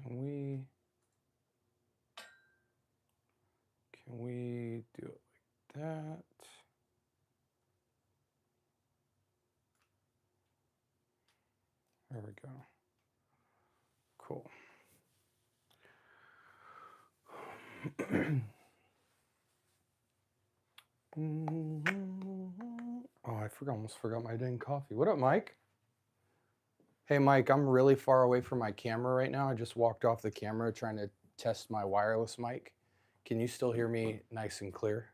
Can we do it like that? There we go. Cool. Oh, I almost forgot my dang coffee. What up, Mike? Hey, Mike, I'm really far away from my camera right now. I just walked off the camera trying to test my wireless mic. Can you still hear me nice and clear?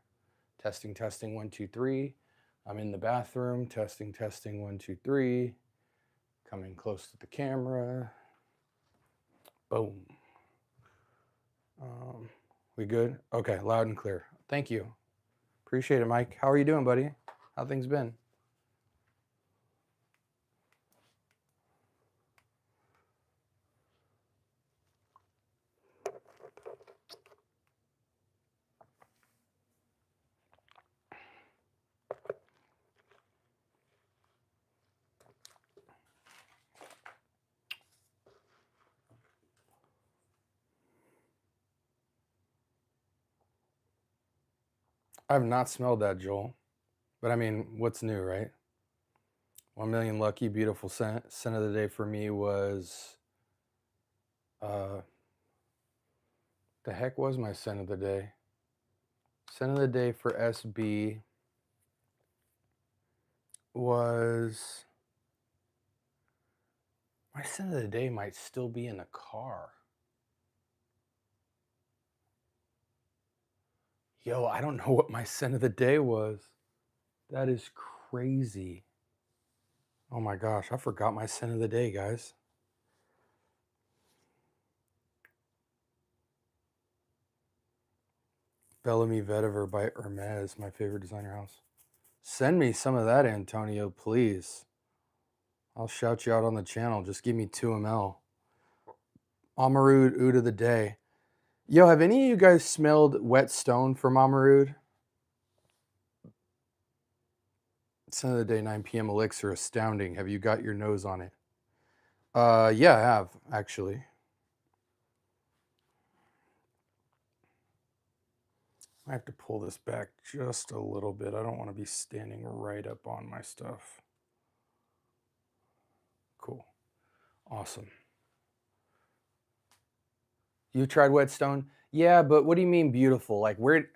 Testing, testing, 1, 2, 3. I'm in the bathroom. Testing, testing, 1, 2, 3. Coming close to the camera. Boom. We good? Okay, loud and clear. Thank you. Appreciate it, Mike. How are you doing, buddy? How things been? I have not smelled that, Joel. But I mean, what's new, right? 1 million lucky, beautiful scent. Scent of the day for me was, the heck was my scent of the day? Scent of the day for SB was, my scent of the day might still be in the car. Yo, I don't know what my scent of the day was. That is crazy. Oh my gosh, I forgot my scent of the day, guys. Bellamy Vetiver by Hermes, my favorite designer house. Send me some of that, Antonio, please. I'll shout you out on the channel. Just give me 2 ml. Amarud Oud of the day. Yo, have any of you guys smelled Wet Stone from Amarud? Scent of the day, 9 p.m. elixir, astounding. Have you got your nose on it? Yeah, I have, actually. I have to pull this back just a little bit. I don't want to be standing right up on my stuff. Cool. Awesome. You tried Whetstone? Yeah, but what do you mean beautiful? Like, where?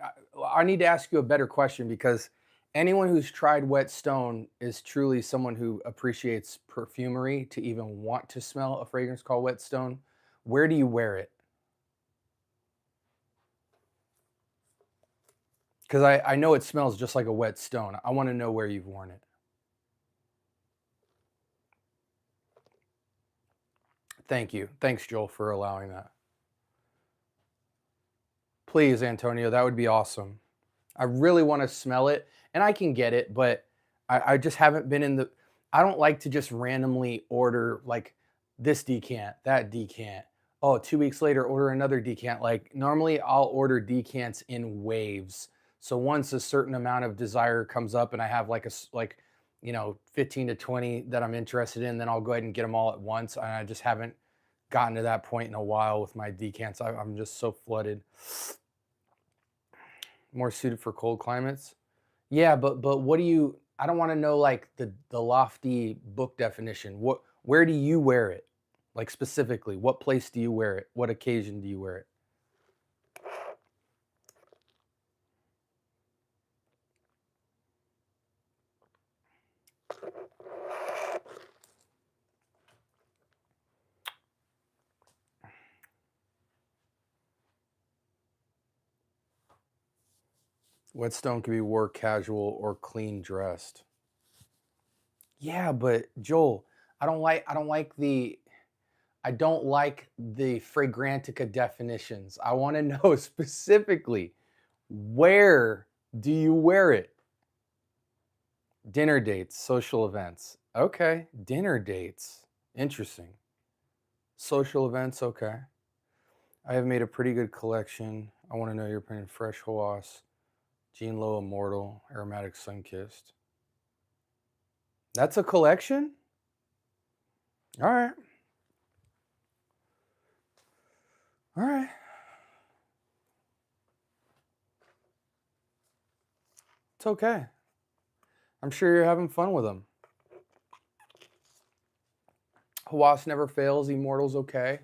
I need to ask you a better question, because anyone who's tried Whetstone is truly someone who appreciates perfumery to even want to smell a fragrance called Whetstone. Where do you wear it? Because I know it smells just like a Whetstone. I want to know where you've worn it. Thank you. Thanks, Joel, for allowing that. Please, Antonio, that would be awesome. I really want to smell it, and I can get it, but I just haven't been in the. I don't like to just randomly order like this decant, that decant. Oh, 2 weeks later, order another decant. Like, normally, I'll order decants in waves. So once a certain amount of desire comes up, and I have like 15 to 20 that I'm interested in, then I'll go ahead and get them all at once. And I just haven't gotten to that point in a while with my decants. I'm just so flooded. More suited for cold climates. Yeah, but what do you? I don't want to know like the lofty book definition. Where do you wear it? Like, specifically, what place do you wear it? What occasion do you wear it? Whetstone can be wore casual or clean dressed. Yeah, but Joel, I don't like the Fragrantica definitions. I want to know specifically, where do you wear it? Dinner dates, social events. Okay, dinner dates. Interesting. Social events, okay. I have made a pretty good collection. I want to know your opinion. Fresh Hawass, Jean Low Immortal, Aromatic Sunkissed. That's a collection? All right. All right. It's okay. I'm sure you're having fun with them. Hawas never fails. Immortal's okay.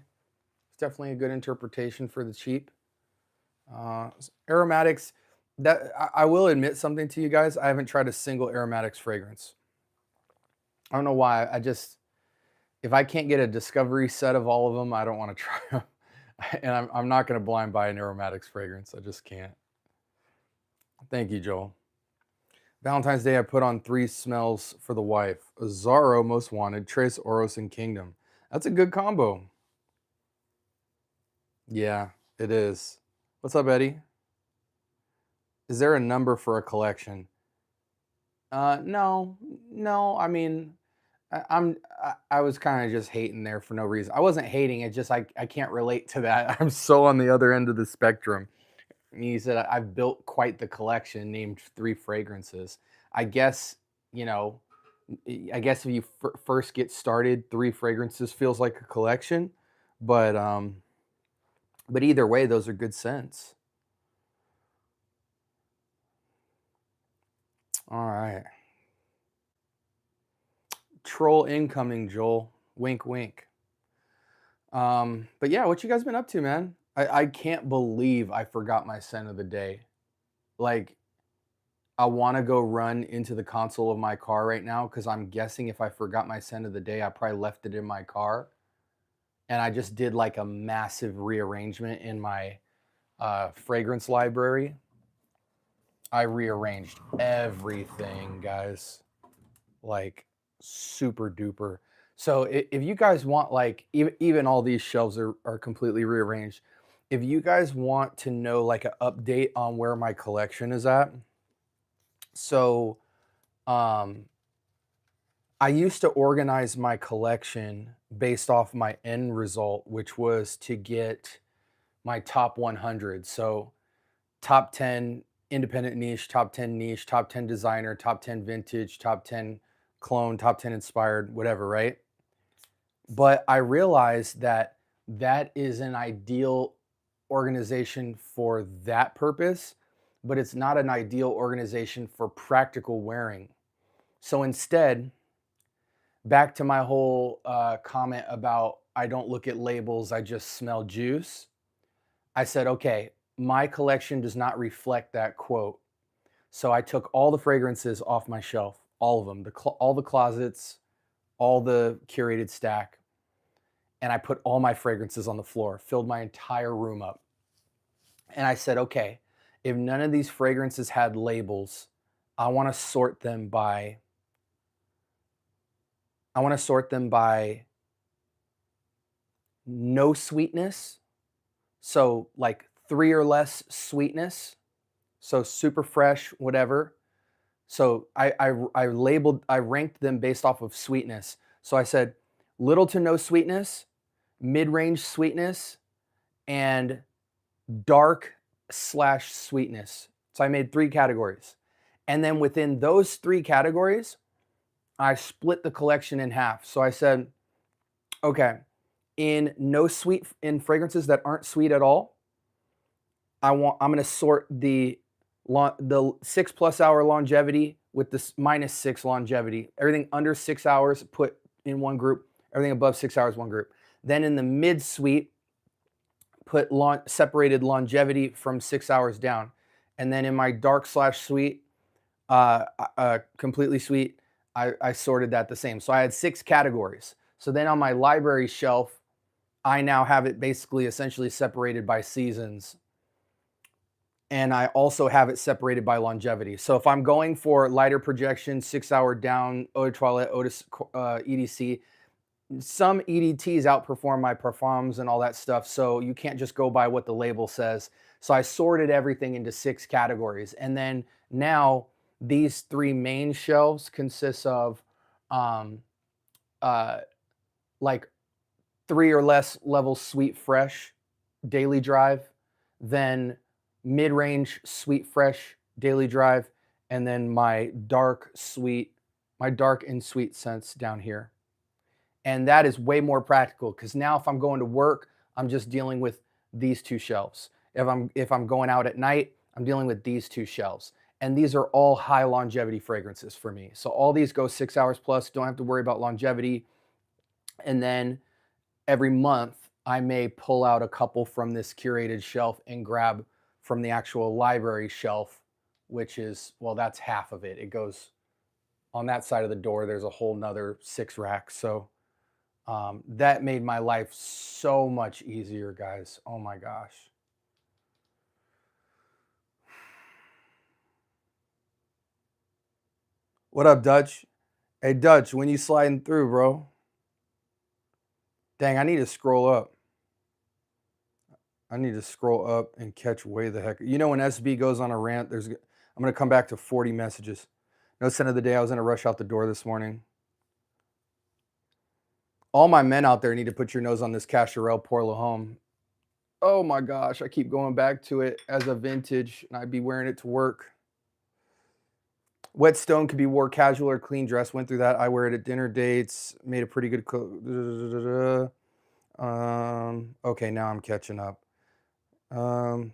It's definitely a good interpretation for the cheap. Aromatics. That I will admit something to you guys. I haven't tried a single aromatics fragrance. I don't know why. If I can't get a discovery set of all of them, I don't want to try them. And I'm not going to blind buy an aromatics fragrance. I just can't. Thank you, Joel. Valentine's Day, I put on 3 smells for the wife. Azzaro, Most Wanted, Tres Oros, and Kingdom. That's a good combo. Yeah, it is. What's up, Eddie? Is there a number for a collection? No. I mean, I was kind of just hating there for no reason. I wasn't hating. It just I can't relate to that. I'm so on the other end of the spectrum. He said I've built quite the collection, named 3 fragrances. I guess I guess if you first get started, 3 fragrances feels like a collection, but either way, those are good scents. All right. Troll incoming, Joel. Wink, wink. But yeah, what you guys been up to, man? I can't believe I forgot my scent of the day. Like, I want to go run into the console of my car right now because I'm guessing if I forgot my scent of the day, I probably left it in my car. And I just did like a massive rearrangement in my fragrance library. I rearranged everything, guys. Like, super duper. So if you guys want, like, even all these shelves are completely rearranged. If you guys want to know like an update on where my collection is at, so I used to organize my collection based off my end result, which was to get my top 100. So top 10 independent niche, top 10 niche, top 10 designer, top 10 vintage, top 10 clone, top 10 inspired, whatever, right? But I realized that that is an ideal organization for that purpose, but it's not an ideal organization for practical wearing. So instead, back to my whole comment about I don't look at labels, I just smell juice. I said, okay, my collection does not reflect that quote. So I took all the fragrances off my shelf, all of them, all the closets, all the curated stack, and I put all my fragrances on the floor, filled my entire room up. And I said, okay, if none of these fragrances had labels, I want to sort them by no sweetness. So like 3 or less sweetness. So super fresh, whatever. So I ranked them based off of sweetness. So I said little to no sweetness, mid-range sweetness, and dark/sweetness. So I made 3 categories. And then within those 3 categories, I split the collection in half. So I said, okay, in fragrances that aren't sweet at all, I'm going to sort the 6+ hour longevity with the -6 longevity. Everything under 6 hours put in one group, everything above 6 hours one group. Then in the mid sweet, put separated longevity from 6 hours down. And then in my dark/sweet, completely sweet, I sorted that the same. So I had 6 categories. So then on my library shelf, I now have it basically essentially separated by seasons. And I also have it separated by longevity. So if I'm going for lighter projection, 6 hour down, Eau de Toilette, EDC, some EDTs outperform my Parfums and all that stuff. So you can't just go by what the label says. So I sorted everything into 6 categories. And then now these 3 main shelves consist of like 3 or less level sweet fresh daily drive, then mid-range sweet fresh daily drive, and then my dark and sweet scents down here. And that is way more practical because now if I'm going to work, I'm just dealing with these two shelves. If I'm going out at night, I'm dealing with these two shelves. And these are all high longevity fragrances for me. So all these go 6 hours plus, don't have to worry about longevity. And then every month, I may pull out a couple from this curated shelf and grab from the actual library shelf, which is, well, that's half of it. It goes on that side of the door. There's a whole nother 6 racks. So that made my life so much easier, guys. Oh my gosh. What up, Dutch? Hey, Dutch, when you sliding through, bro? Dang, I need to scroll up. I need to scroll up and catch way the heck. You know, when SB goes on a rant, I'm going to come back to 40 messages. No scent of the day. I was in a rush out the door this morning. All my men out there need to put your nose on this Cacharel Pour Le Homme. Oh my gosh, I keep going back to it as a vintage, and I'd be wearing it to work. Whetstone could be wore casual or clean dress. Went through that. I wear it at dinner dates. Made a pretty good okay, now I'm catching up. Do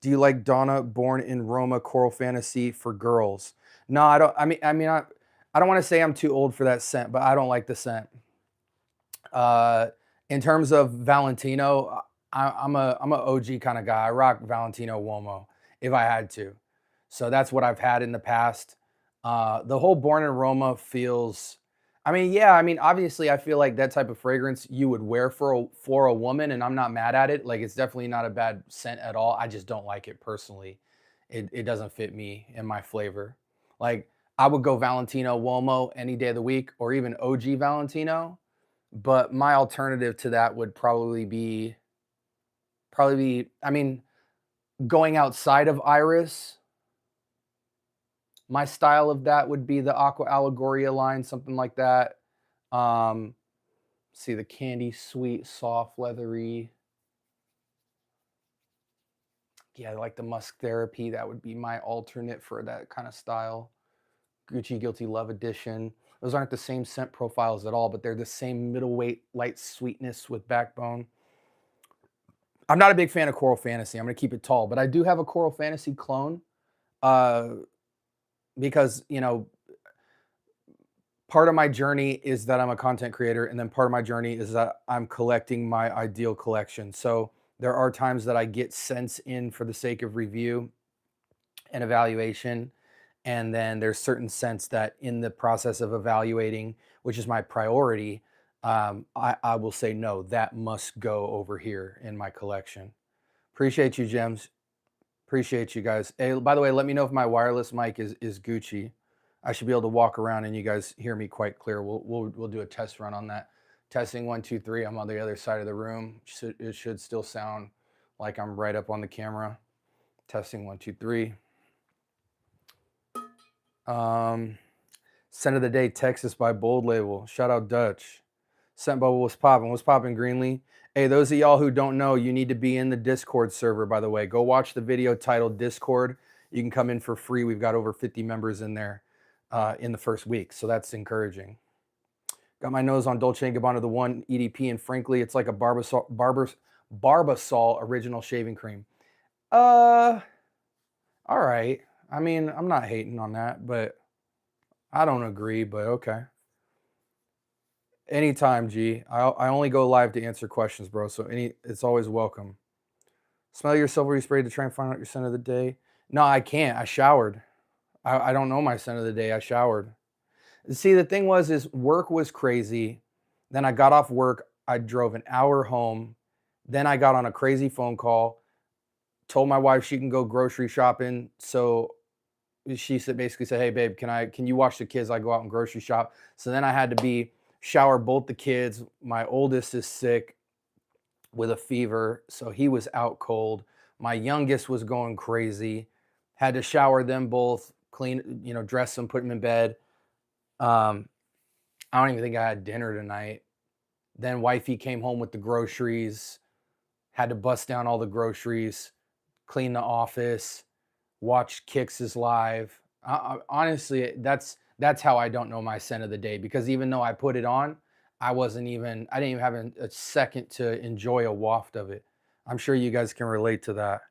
you like Donna Born in Roma Choral Fantasy for girls? No, I don't. I don't want to say I'm too old for that scent, but I don't like the scent. In terms of Valentino, I'm a OG kind of guy. I rock Valentino Uomo if I had to. So that's what I've had in the past. The whole Born in Roma feels, obviously I feel like that type of fragrance you would wear for a woman, and I'm not mad at it. Like, it's definitely not a bad scent at all. I just don't like it personally. It doesn't fit me and my flavor. Like, I would go Valentino Uomo any day of the week, or even OG Valentino. But my alternative to that would probably be, going outside of Iris. My style of that would be the Aqua Allegoria line, something like that. See, the candy, sweet, soft, leathery. Yeah, I like the Musk Therapy. That would be my alternate for that kind of style. Gucci Guilty Love Edition. Those aren't the same scent profiles at all, but they're the same middleweight, light sweetness with backbone. I'm not a big fan of Choral Fantasy. I'm going to keep it tall, but I do have a Choral Fantasy clone because, part of my journey is that I'm a content creator, and then part of my journey is that I'm collecting my ideal collection. So there are times that I get scents in for the sake of review and evaluation. And then there's certain scents that in the process of evaluating, which is my priority, I will say, no, that must go over here in my collection. Appreciate you, Gems. Appreciate you guys. Hey, by the way, let me know if my wireless mic is Gucci. I should be able to walk around and you guys hear me quite clear. We'll do a test run on that. Testing 1, 2, 3. I'm on the other side of the room. It should still sound like I'm right up on the camera. Testing 1, 2, 3. Scent of the Day, Texas by Bold Label. Shout out Dutch. Scent Bubble was popping. What's popping, Greenlee? Hey, those of y'all who don't know, you need to be in the Discord server, by the way. Go watch the video titled Discord. You can come in for free. We've got over 50 members in there in the first week, so that's encouraging. Got my nose on Dolce & Gabbana, the one EDP, and frankly, it's like a Barbasol original shaving cream. All right. I'm not hating on that, but I don't agree, but okay. Anytime, G. I only go live to answer questions, bro, so it's always welcome. Smell your silvery spray to try and find out your scent of the day. No, I can't. I showered. I don't know my scent of the day. I showered. See, the thing is work was crazy. Then I got off work. I drove an hour home. Then I got on a crazy phone call, told my wife she can go grocery shopping. So she basically said, hey, babe, can you watch the kids? I go out and grocery shop. So then I had to shower both the kids. My oldest is sick with a fever, so he was out cold. My youngest was going crazy. Had to shower them both, clean, dress them, put them in bed. I don't even think I had dinner tonight. Then wifey came home with the groceries, had to bust down all the groceries, clean the office, watch Kix's live. Honestly, that's how I don't know my scent of the day, because even though I put it on, I didn't even have a second to enjoy a waft of it. I'm sure you guys can relate to that.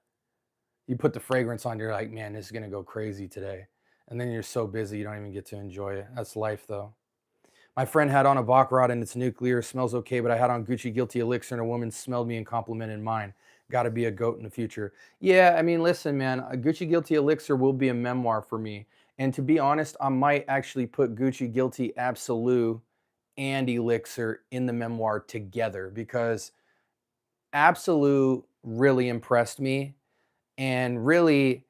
You put the fragrance on, you're like, man, this is gonna go crazy today. And then you're so busy, you don't even get to enjoy it. That's life, though. My friend had on a Baccarat and it's nuclear, smells okay, but I had on Gucci Guilty Elixir and a woman smelled me and complimented mine. Got to be a goat in the future. Yeah, I mean, listen, man, a Gucci Guilty Elixir will be a memoir for me. And to be honest, I might actually put Gucci Guilty Absolute and Elixir in the memoir together because Absolute really impressed me. And really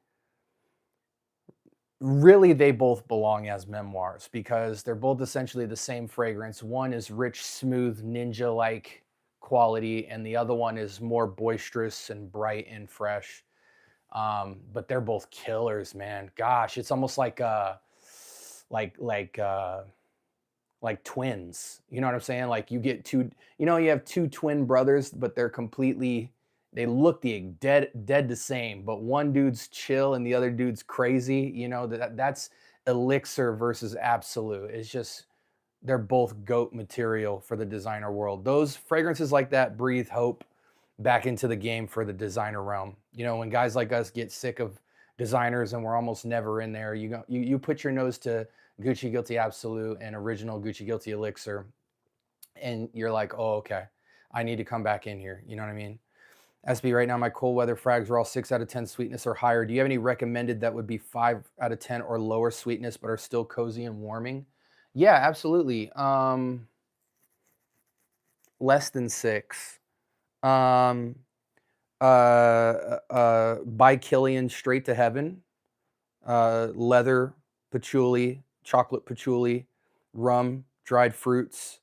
they both belong as memoirs because they're both essentially the same fragrance. One is rich, smooth, ninja like quality, and the other one is more boisterous and bright and fresh. But they're both killers, man. Gosh, it's almost like like uh like twins. You know what I'm saying? Like you get two, you have two twin brothers, but they look dead the same, but one dude's chill and the other dude's crazy. That's Elixir versus Absolute. It's just they're both goat material for the designer world. Those fragrances like that breathe hope back into the game for the designer realm. When guys like us get sick of designers and we're almost never in there, you put your nose to Gucci Guilty Absolute and original Gucci Guilty Elixir, and you're like, oh, okay, I need to come back in here. You know what I mean? SB, right now my cold weather frags are all 6 out of 10 sweetness or higher. Do you have any recommended that would be 5 out of 10 or lower sweetness but are still cozy and warming? Yeah, absolutely. Less than 6. Um, by Killian Straight to Heaven, leather, patchouli, chocolate patchouli, rum, dried fruits.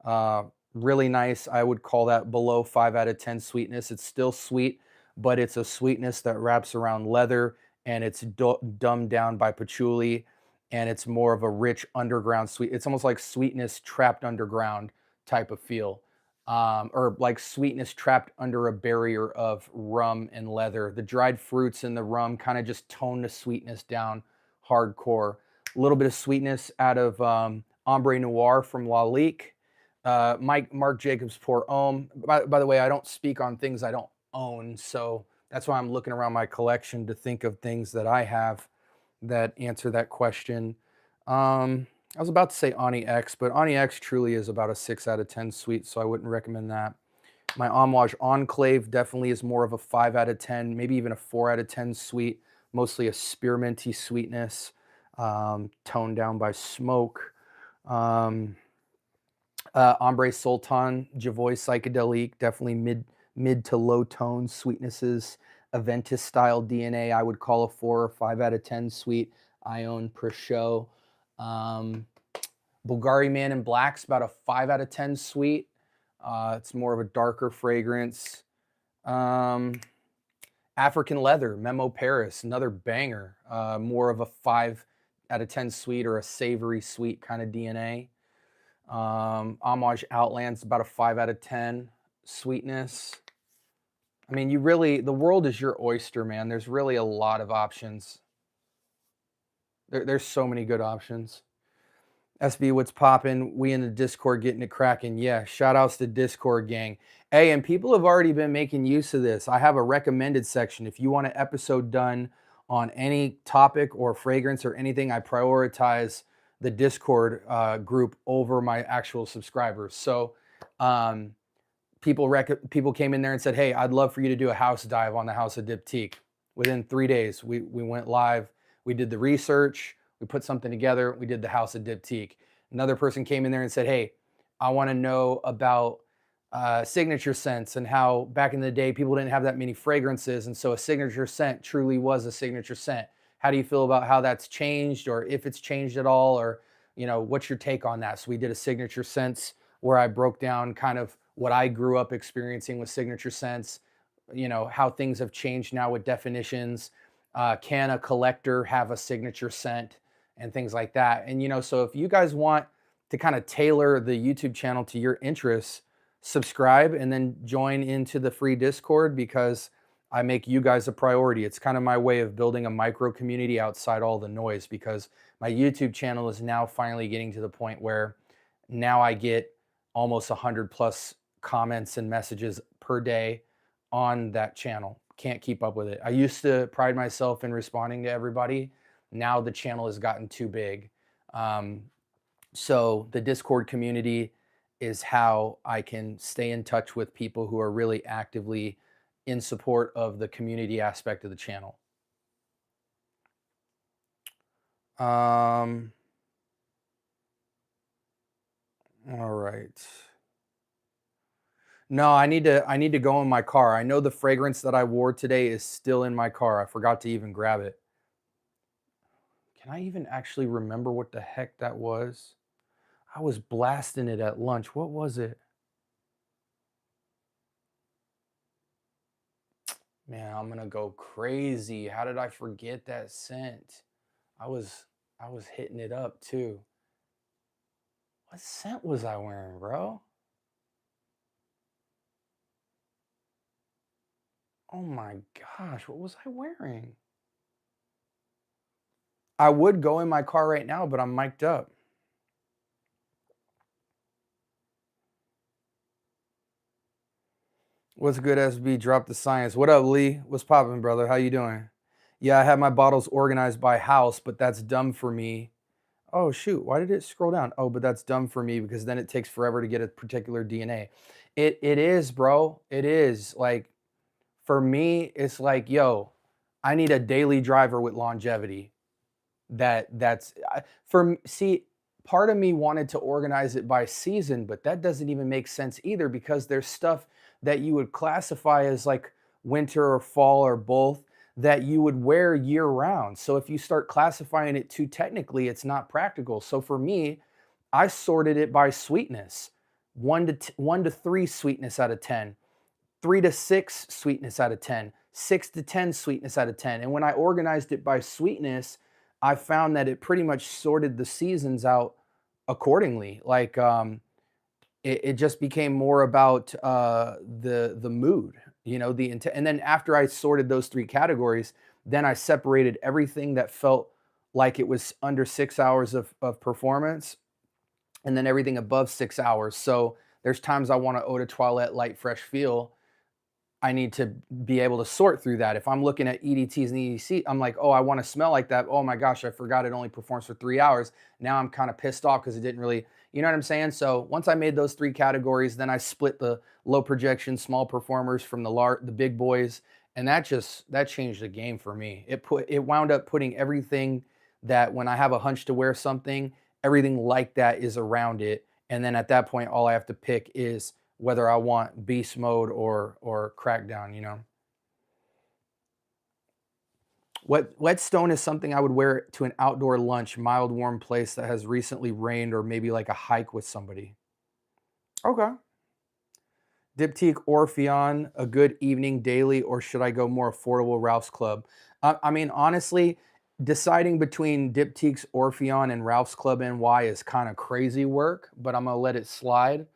Uh, Really nice. I would call that below 5 out of 10 sweetness. It's still sweet, but it's a sweetness that wraps around leather and it's dumbed down by patchouli, and it's more of a rich underground sweet. It's almost like sweetness trapped underground type of feel, or like sweetness trapped under a barrier of rum and leather. The dried fruits and the rum kind of just tone the sweetness down hardcore. A little bit of sweetness out of Ombre Noir from Lalique. Marc Jacobs Pour Homme. By the way, I don't speak on things I don't own, so that's why I'm looking around my collection to think of things that I have that answer that question. I was about to say Ani X, but Ani X truly is about a 6 out of 10 sweet, so I wouldn't recommend that. My Amouage Enclave definitely is more of a 5 out of 10, maybe even a 4 out of 10 sweet, mostly a spearminty sweetness, toned down by smoke. Ombre Sultan, Javoy Psychedelic, definitely mid to low tone sweetnesses. Aventus style DNA, I would call a 4 or 5 out of 10 sweet. Ione Peugeot. Bulgari Man in Black's about a 5 out of 10 sweet. It's more of a darker fragrance. African Leather, Memo Paris, another banger. More of a 5 out of 10 sweet or a savory sweet kind of DNA. Amouage Outlands, about a 5 out of 10 sweetness. I mean, the world is your oyster, man. There's really a lot of options. There's so many good options. SB, what's popping? We in the Discord getting it cracking. Yeah, shout outs to Discord gang. Hey, and people have already been making use of this. I have a recommended section. If you want an episode done on any topic or fragrance or anything, I prioritize the Discord group over my actual subscribers. So people came in there and said, hey, I'd love for you to do a house dive on the House of Diptyque. Within 3 days, we went live. We did the research. We put something together. We did the House of Diptyque. Another person came in there and said, hey, I want to know about signature scents and how back in the day people didn't have that many fragrances. And so a signature scent truly was a signature scent. How do you feel about how that's changed, or if it's changed at all, or what's your take on that? So we did a signature scents where I broke down kind of what I grew up experiencing with signature scents, how things have changed now with definitions. Can a collector have a signature scent and things like that? And so if you guys want to kind of tailor the YouTube channel to your interests, subscribe and then join into the free Discord, because I make you guys a priority. It's kind of my way of building a micro community outside all the noise, because my YouTube channel is now finally getting to the point where now I get almost 100 plus comments and messages per day on that channel. Can't keep up with it. I used to pride myself in responding to everybody. Now the channel has gotten too big. Um, so the Discord community is how I can stay in touch with people who are really actively in support of the community aspect of the channel. All right. No, I need to go in my car. I know the fragrance that I wore today is still in my car. I forgot to even grab it. Can I even actually remember what the heck that was? I was blasting it at lunch. What was it? Man, I'm gonna go crazy. How did I forget that scent? I was I was hitting it up too. What scent was I wearing, bro? Oh my gosh, what was I wearing? I would go in my car right now, but I'm mic'd up. What's good, SB? Drop the science. What up, Lee? What's poppin', brother? How you doing? Yeah, I have my bottles organized by house, but that's dumb for me. Oh shoot, why did it scroll down? Oh, but that's dumb for me because then it takes forever to get a particular DNA. It is, bro. It is. Like for me, it's like, yo, I need a daily driver with longevity. See, part of me wanted to organize it by season, but that doesn't even make sense either because there's stuff that you would classify as like winter or fall or both that you would wear year round. So if you start classifying it too technically, it's not practical. So for me, I sorted it by sweetness. 1 to 3 sweetness out of 10, 3 to 6 sweetness out of 10, 6 to 10 sweetness out of 10. And when I organized it by sweetness, I found that it pretty much sorted the seasons out accordingly. Like it just became more about the mood, you know, the intent. And then after I sorted those 3 categories, then I separated everything that felt like it was under 6 hours of performance, and then everything above 6 hours. So there's times I want to eau de toilette light fresh feel. I need to be able to sort through that. If I'm looking at EDTs and EDC, I'm like, oh, I want to smell like that. Oh my gosh, I forgot it only performs for 3 hours. Now I'm kind of pissed off because it didn't really, you know what I'm saying? So once I made those 3 categories, then I split the low projection, small performers from the big boys, and that changed the game for me. It wound up putting everything that when I have a hunch to wear something, everything like that is around it. And then at that point, all I have to pick is whether I want beast mode or crackdown, you know. Whetstone is something I would wear to an outdoor lunch, mild warm place that has recently rained, or maybe like a hike with somebody. Okay. Diptyque Orpheon, a good evening daily, or should I go more affordable Ralph's Club? I mean, honestly, deciding between Diptyque's Orpheon and Ralph's Club NY is kind of crazy work, but I'm gonna let it slide.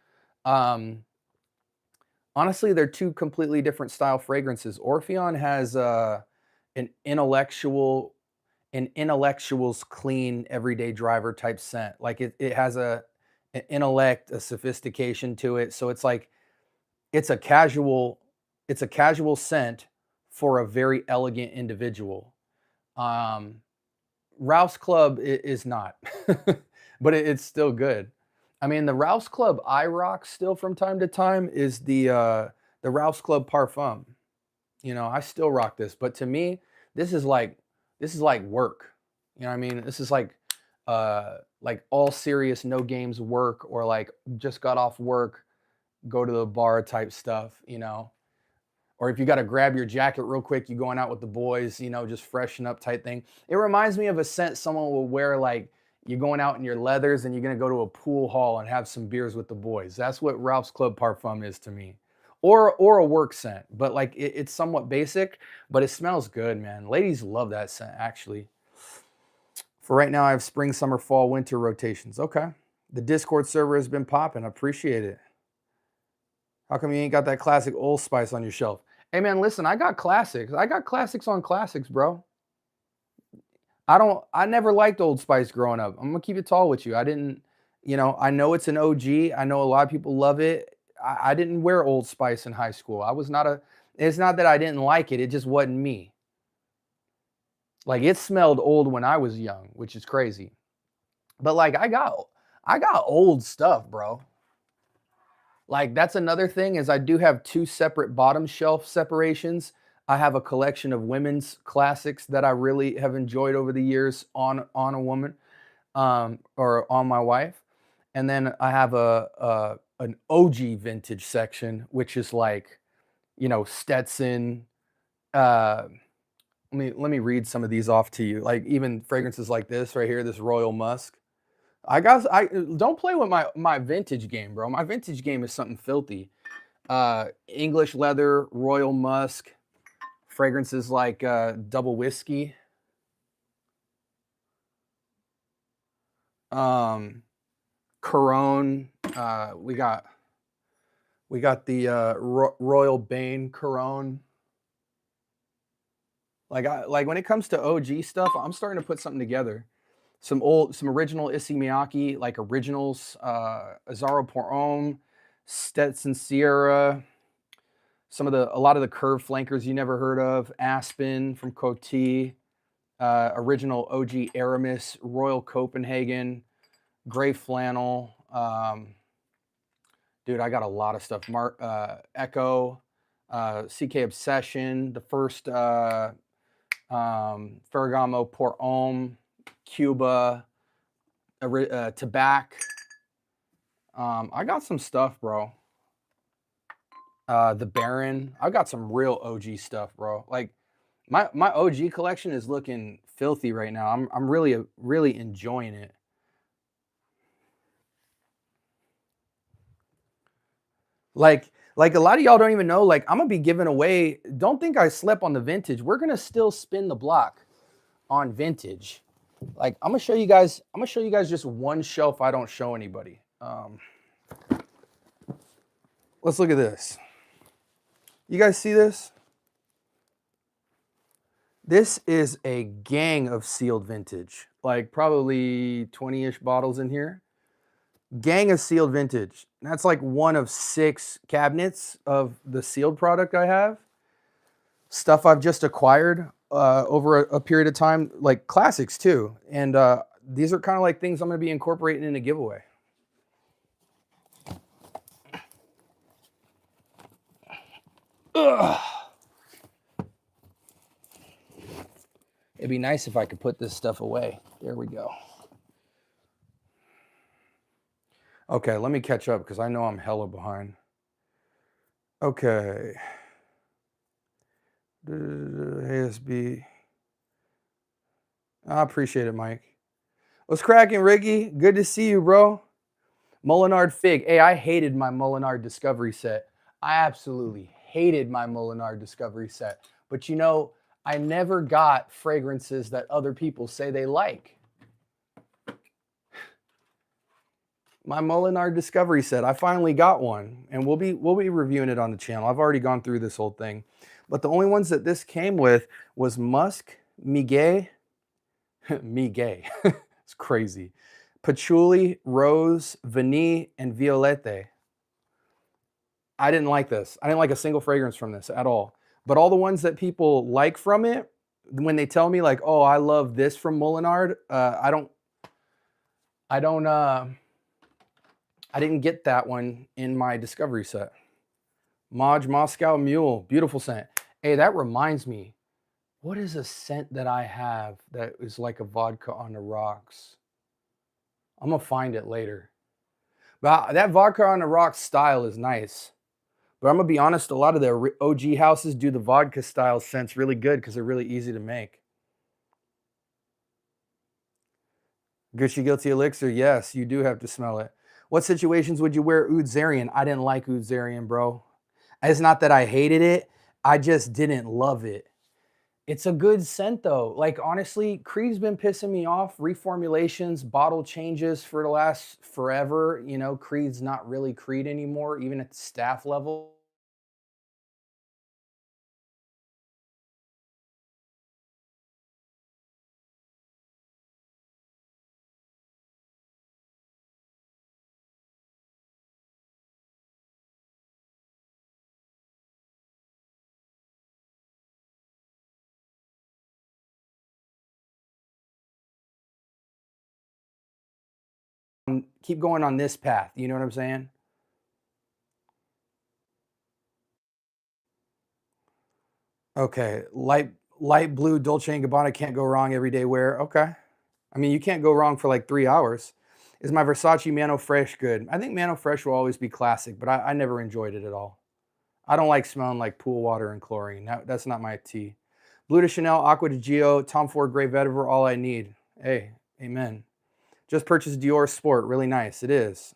Um, Honestly, they're 2 completely different style fragrances. Orpheon has, an intellectual an intellectual's clean everyday driver type scent. Like it has an intellect, a sophistication to it. So it's like it's a casual it's a casual scent for a very elegant individual. Um, Ralph's Club is not, but it's still good. I mean, the Ralph's Club I rock still from time to time is the Ralph's Club Parfum. You know, I still rock this, but to me, this is like this is like work. You know what I mean? This is like all serious, no games work, or like just got off work, go to the bar type stuff, you know. Or if you got to grab your jacket real quick, you going out with the boys, you know, just freshen up type thing. It reminds me of a scent someone will wear like you're going out in your leathers and you're gonna go to a pool hall and have some beers with the boys. That's what Ralph's Club Parfum is to me. Or a work scent, but like it's somewhat basic, but it smells good, man. Ladies love that scent actually. For right now, I have spring, summer, fall, winter rotations. Okay. The Discord server has been popping. Appreciate it. How come you ain't got that classic Old Spice on your shelf? Hey man, listen, I got classics. I got classics on classics, bro. I never liked Old Spice growing up. I'm gonna keep it tall with you. I didn't, you know, I know it's an OG. I know a lot of people love it. I didn't wear Old Spice in high school. I was not a It's not that I didn't like it, it just wasn't me. Like, it smelled old when I was young, which is crazy. But, like, I got old stuff, bro. Like, that's another thing is I do have 2 separate bottom shelf separations. I have a collection of women's classics that I really have enjoyed over the years on a woman, or on my wife, and then I have an OG vintage section, which is like, Stetson. Uh, let me read some of these off to you. Like even fragrances like this right here, this Royal Musk. I don't play with my vintage game, bro. My vintage game is something filthy. English leather, Royal Musk, fragrances like double whiskey. Um, Corogne. We got the Royal Bane Corogne. Like when it comes to OG stuff, I'm starting to put something together. Some original Issey Miyake, like originals, Azzaro Pour Homme, Stetson Sierra, a lot of the curved flankers you never heard of, Aspen from Coty, original OG Aramis, Royal Copenhagen, Gray Flannel. Dude, I got a lot of stuff. Echo, CK Obsession, the first Ferragamo Pour Homme, Cuba, Tobacco. I got some stuff, bro. The Baron. I got some real OG stuff, bro. Like my OG collection is looking filthy right now. I'm really enjoying it. Like a lot of y'all don't even know. Like I'm gonna be giving away. Don't think I slept on the vintage. We're gonna still spin the block on vintage. Like I'm gonna show you guys. I'm gonna show you guys just one shelf I don't show anybody. Let's look at this. You guys see this? This is a gang of sealed vintage, like probably 20-ish bottles in here. Gang of sealed vintage. That's like one of 6 cabinets of the sealed product I have. Stuff I've just acquired over a period of time, like classics too. And these are kind of like things I'm going to be incorporating in a giveaway. Ugh. It'd be nice if I could put this stuff away. There we go. Okay, let me catch up because I know I'm hella behind. Okay. ASB. I appreciate it, Mike. What's cracking, Riggy? Good to see you, bro. Molinard Fig. Hey, I hated my Molinard Discovery set. I absolutely hated my Molinard Discovery set. But I never got fragrances that other people say they like. My Molinard Discovery set, I finally got one, and we'll be reviewing it on the channel. I've already gone through this whole thing. But the only ones that this came with was Musk, Miguet, Miguet, it's crazy, Patchouli, Rose, Vanille, and Violette. I didn't like this. I didn't like a single fragrance from this at all. But all the ones that people like from it, when they tell me like, oh, I love this from Molinard, I didn't get that one in my Discovery set. Maj Moscow Mule, beautiful scent. Hey, that reminds me, what is a scent that I have that is like a vodka on the rocks? I'm gonna find it later. But that vodka on the rocks style is nice. But I'm gonna be honest, a lot of the OG houses do the vodka style scents really good because they're really easy to make. Gucci Guilty Elixir, yes, you do have to smell it. What situations would you wear Oud Zarian? I didn't like Oud Zarian, bro. It's not that I hated it, I just didn't love it. It's a good scent though. Like honestly, Creed's been pissing me off. Reformulations, bottle changes for the last forever. Creed's not really Creed anymore, even at the staff level. keep going on this path. You know what I'm saying? Okay, light blue Dolce& and Gabbana can't go wrong everyday wear. Okay. I mean, you can't go wrong for like 3 hours. Is my Versace Mano Fresh good? I think Mano Fresh will always be classic, but I never enjoyed it at all. I don't like smelling like pool water and chlorine. That's not my tea. Blue de Chanel, Aqua de Gio, Tom Ford Grey Vetiver, all I need. Hey, amen. Just purchased Dior Sport. Really nice. It is.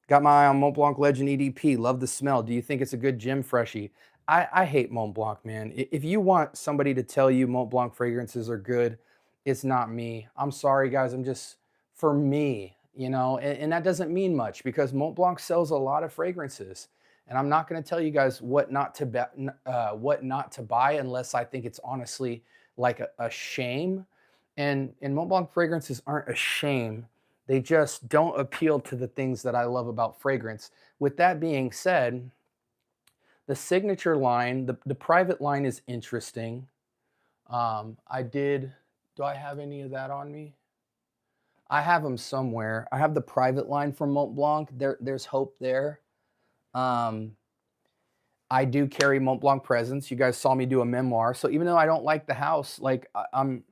Got my eye on Mont Blanc Legend EDP. Love the smell. Do you think it's a good gym freshie? I hate Mont Blanc, man. If you want somebody to tell you Mont Blanc fragrances are good, it's not me. I'm sorry, guys. I'm just, for me, and that doesn't mean much because Mont Blanc sells a lot of fragrances. And I'm not going to tell you guys what not to buy unless I think it's honestly like a shame. And Mont Blanc fragrances aren't a shame. They just don't appeal to the things that I love about fragrance. With that being said, the signature line, the private line is interesting. Do I have any of that on me? I have them somewhere. I have the private line from Mont Blanc. There's hope there. Um, I do carry Mont Blanc presents. You guys saw me do a memoir. So even though I don't like the house, like I'm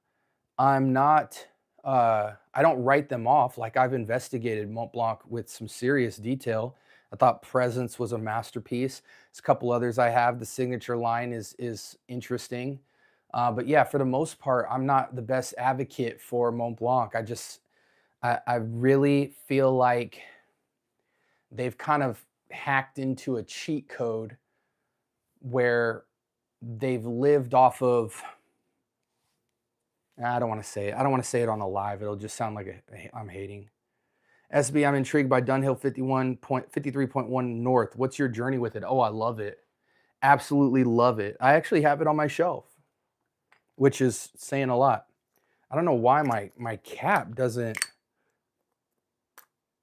not, I don't write them off. Like I've investigated Mont Blanc with some serious detail. I thought Presence was a masterpiece. There's a couple others I have. The signature line is interesting. But yeah, for the most part, I'm not the best advocate for Mont Blanc. I really feel like they've kind of hacked into a cheat code where they've lived off of, I don't want to say it. I don't want to say it on a live. It'll just sound like I'm hating. SB, I'm intrigued by Dunhill 53.1 North. What's your journey with it? Oh, I love it. Absolutely love it. I actually have it on my shelf, which is saying a lot. I don't know why my cap doesn't,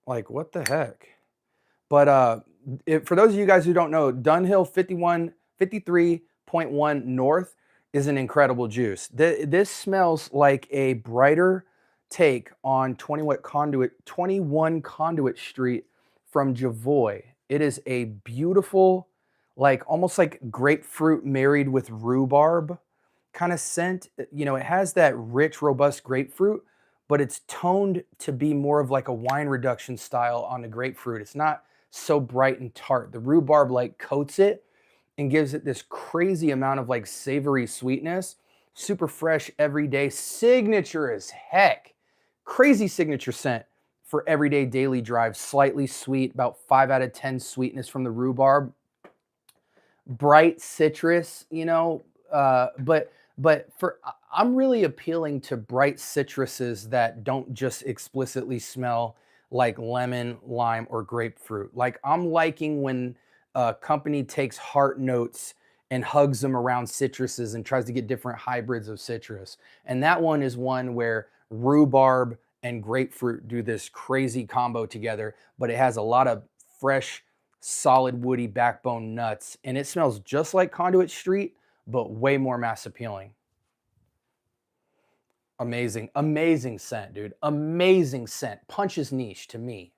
like, what the heck? But for those of you guys who don't know, Dunhill 53.1 North is an incredible juice. This smells like a brighter take on 21 Conduit Street from Javoy. It is a beautiful, like almost like grapefruit married with rhubarb kind of scent. It has that rich, robust grapefruit, but it's toned to be more of like a wine reduction style on the grapefruit. It's not so bright and tart. The rhubarb like coats it and gives it this crazy amount of like savory sweetness. Super fresh, everyday, signature as heck. Crazy signature scent for everyday daily drive. Slightly sweet, about 5 out of 10 sweetness from the rhubarb. Bright citrus, but I'm really appealing to bright citruses that don't just explicitly smell like lemon, lime, or grapefruit. Like I'm liking when a company takes heart notes and hugs them around citruses and tries to get different hybrids of citrus. And that one is one where rhubarb and grapefruit do this crazy combo together, but it has a lot of fresh, solid, woody backbone nuts. And it smells just like Conduit Street, but way more mass appealing. Amazing, amazing scent, dude. Amazing scent. Punches niche to me.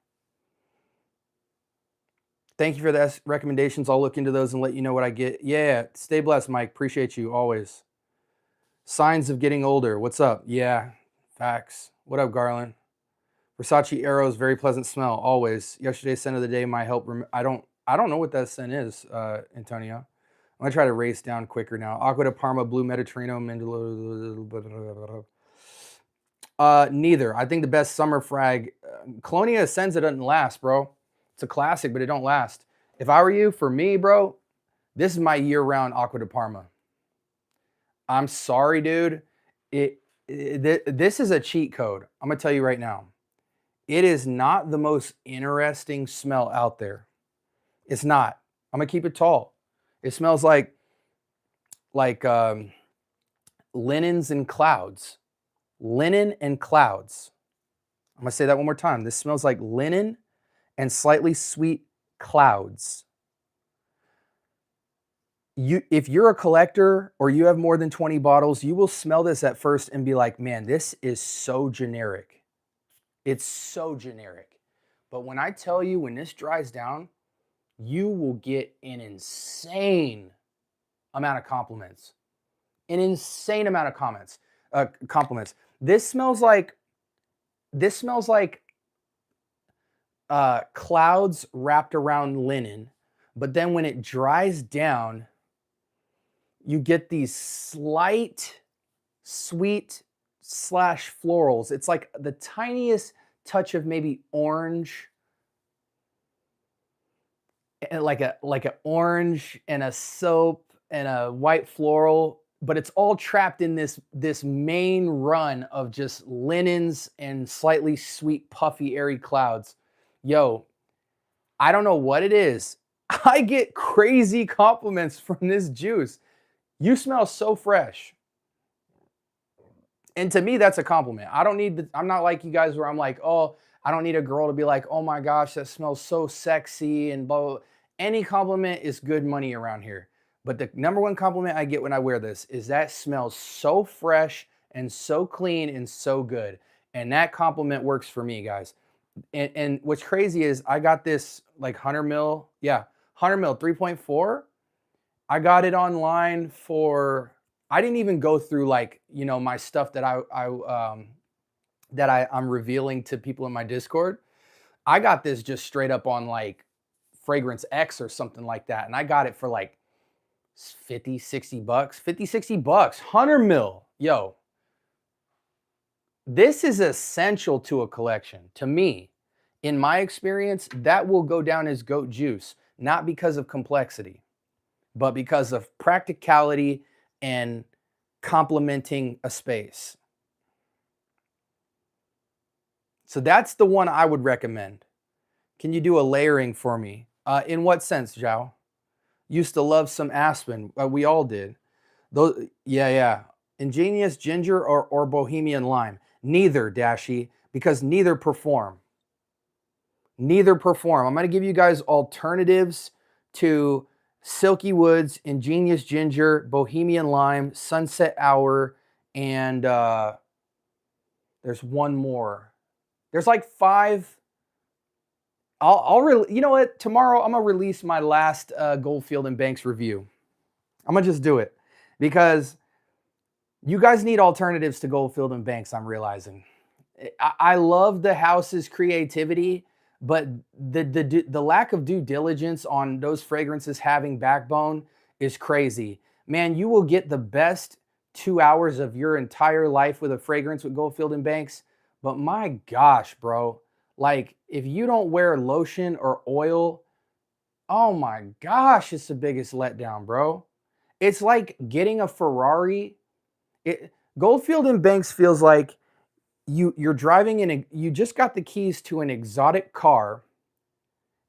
Thank you for the recommendations. I'll look into those and let you know what I get. Yeah, stay blessed, Mike. Appreciate you always. Signs of getting older. What's up? Yeah, facts. What up, Garland? Versace Arrows, very pleasant smell, always. Yesterday's scent of the day, my help. I don't know what that scent is, Antonio. I'm gonna try to race down quicker now. Aqua de Parma, Blue Mediterranean, neither. I think the best summer frag, Colonia Essenza doesn't last, bro. It's a classic, but it don't last. If I were you, for me, bro, this is my year-round Aqua de Parma. I'm sorry, dude. This is a cheat code. I'm gonna tell you right now. It is not the most interesting smell out there. It's not. I'm gonna keep it tall. It smells like linens and clouds. Linen and clouds. I'm gonna say that one more time. This smells like linen and slightly sweet clouds. If you're a collector or you have more than 20 bottles, you will smell this at first and be like, man, this is so generic. It's so generic. But when I tell you, when this dries down, you will get an insane amount of compliments. An insane amount of compliments. This smells like clouds wrapped around linen, but then when it dries down, you get these slight sweet slash florals. It's like the tiniest touch of maybe orange, and like a orange and a soap and a white floral, but it's all trapped in this main run of just linens and slightly sweet, puffy, airy clouds. Yo, I don't know what it is. I get crazy compliments from this juice. You smell so fresh. And to me, that's a compliment. I don't need I'm not like you guys where I'm like, oh, I don't need a girl to be like, oh my gosh, that smells so sexy and blah, blah, blah. Any compliment is good money around here. But the number one compliment I get when I wear this is that smells so fresh and so clean and so good. And that compliment works for me, guys. And what's crazy is I got this like 100 mil, yeah, 100 mil 3.4. I got it online for, I didn't even go through like, my stuff that I'm revealing to people in my Discord. I got this just straight up on like Fragrance X or something like that. And I got it for like 50, 60 bucks, 50, 60 bucks, 100 mil. Yo, this is essential to a collection. To me, in my experience, that will go down as goat juice, not because of complexity, but because of practicality and complementing a space. So that's the one I would recommend. Can you do a layering for me? In what sense, Zhao? Used to love some Aspen. We all did. Those, yeah. Ingenious Ginger or Bohemian Lime? Neither, Dashy, because neither perform. Neither perform. I'm going to give you guys alternatives to Silky Woods, Ingenious Ginger, Bohemian Lime, Sunset Hour, and there's one more. There's like 5. You know what? Tomorrow I'm gonna release my last Goldfield and Banks review. I'm gonna just do it because you guys need alternatives to Goldfield and Banks. I'm realizing. I love the house's creativity, but the lack of due diligence on those fragrances having backbone is crazy. Man, you will get the best 2 hours of your entire life with a fragrance with Goldfield and Banks, but my gosh, bro. Like, if you don't wear lotion or oil, oh my gosh, it's the biggest letdown, bro. It's like getting a Ferrari. Goldfield and Banks feels like you're driving in you just got the keys to an exotic car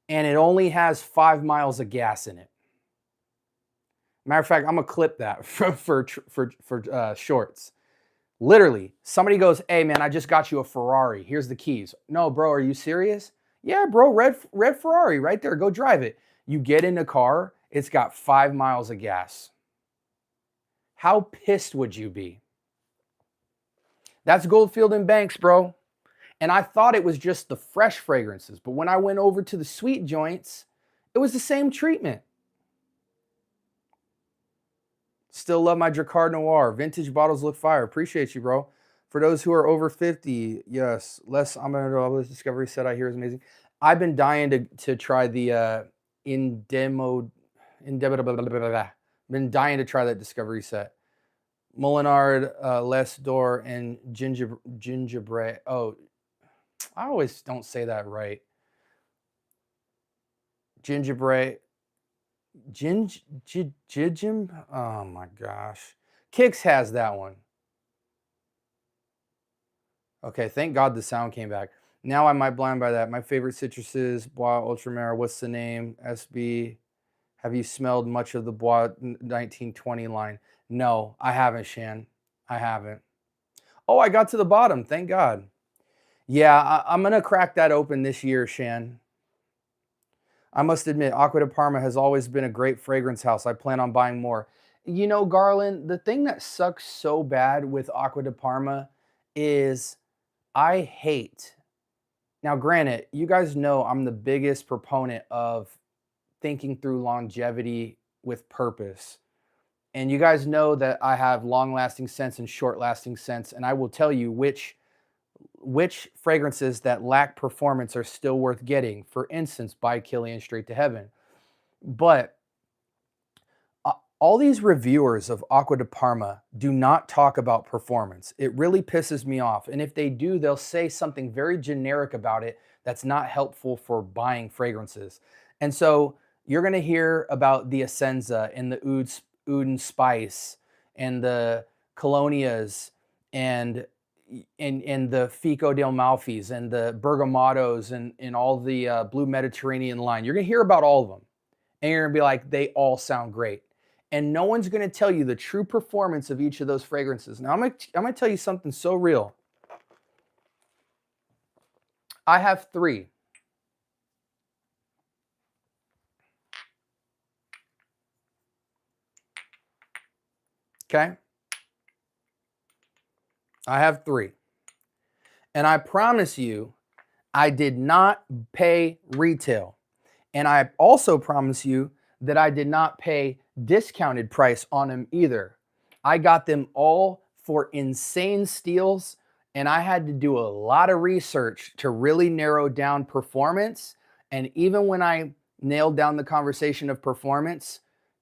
and it only has 5 miles of gas in it. Matter of fact, I'm gonna clip that for shorts. Literally, somebody goes, hey man, I just got you a Ferrari. Here's the keys. No, bro, are you serious? Yeah, bro, red Ferrari right there. Go drive it. You get in the car, it's got 5 miles of gas. How pissed would you be? That's Goldfield and Banks, bro. And I thought it was just the fresh fragrances, but when I went over to the sweet joints, it was the same treatment. Still love my Drakkar Noir. Vintage bottles look fire. Appreciate you, bro. For those who are over 50, yes, Les Amador Discovery set I hear is amazing. I've been dying to try the been dying to try that Discovery set. Molinard, Les D'Or, and Gingerbread. Oh, I always don't say that right. Gingerbread. Jim? Oh my gosh. Kix has that one. Okay, thank God the sound came back. Now I might blind by that. My favorite citruses, Bois Ultramar. What's the name? SB. Have you smelled much of the Bois 1920 line? No, I haven't, Shan. I haven't. Oh, I got to the bottom. Thank God. Yeah, I'm going to crack that open this year, Shan. I must admit, Acqua di Parma has always been a great fragrance house. I plan on buying more. You know, Garland, the thing that sucks so bad with Acqua di Parma is I hate Now, granted, you guys know I'm the biggest proponent of thinking through longevity with purpose. And you guys know that I have long lasting scents and short lasting scents. And I will tell you which fragrances that lack performance are still worth getting. For instance, by Kilian Straight to Heaven. But all these reviewers of Acqua di Parma do not talk about performance. It really pisses me off. And if they do, they'll say something very generic about it that's not helpful for buying fragrances. And so you're going to hear about the Essenza and the Oud and Spice and the Colonias and the Fico del Malfis and the Bergamatos and all the Blue Mediterranean line. You're going to hear about all of them. And you're going to be like, they all sound great. And no one's going to tell you the true performance of each of those fragrances. Now, I'm going to tell you something so real. I have 3. Okay? I have 3. And I promise you, I did not pay retail. And I also promise you that I did not pay discounted price on them either. I got them all for insane steals, and I had to do a lot of research to really narrow down performance. And even when I nailed down the conversation of performance,